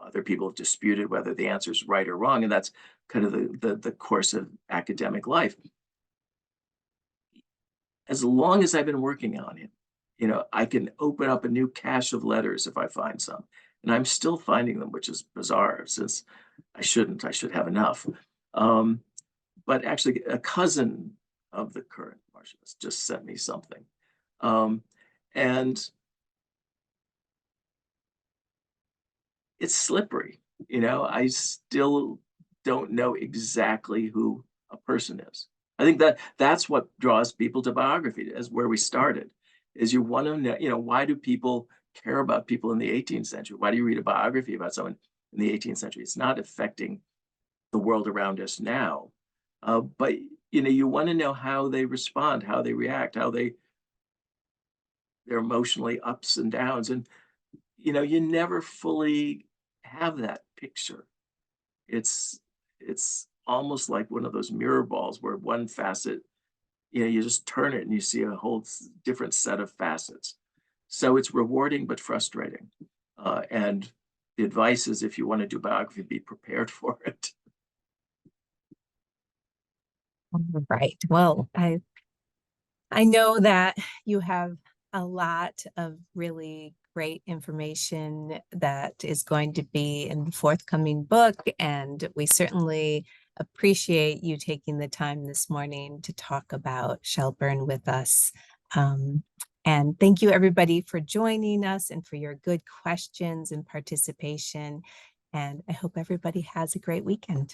Other people have disputed whether the answer is right or wrong, and that's kind of the course of academic life. As long as I've been working on it, I can open up a new cache of letters if I find some, and I'm still finding them, which is bizarre since I should have enough. But actually, a cousin of the current Marshallist just sent me something, and it's slippery. I still don't know exactly who a person is. I think that's what draws people to biography, as where we started, is you want to know, why do people care about people in the 18th century? Why do you read a biography about someone in the 18th century? It's not affecting the world around us now. But, you want to know how they respond, how they react, how their emotionally ups and downs. And, you never fully have that picture. It's almost like one of those mirror balls where one facet, you just turn it and you see a whole different set of facets. So it's rewarding but frustrating. And the advice is, if you want to do biography, be prepared for it. Right. Well, I know that you have a lot of really great information that is going to be in the forthcoming book, and we certainly appreciate you taking the time this morning to talk about Shelburne with us. And thank you, everybody, for joining us and for your good questions and participation. And I hope everybody has a great weekend.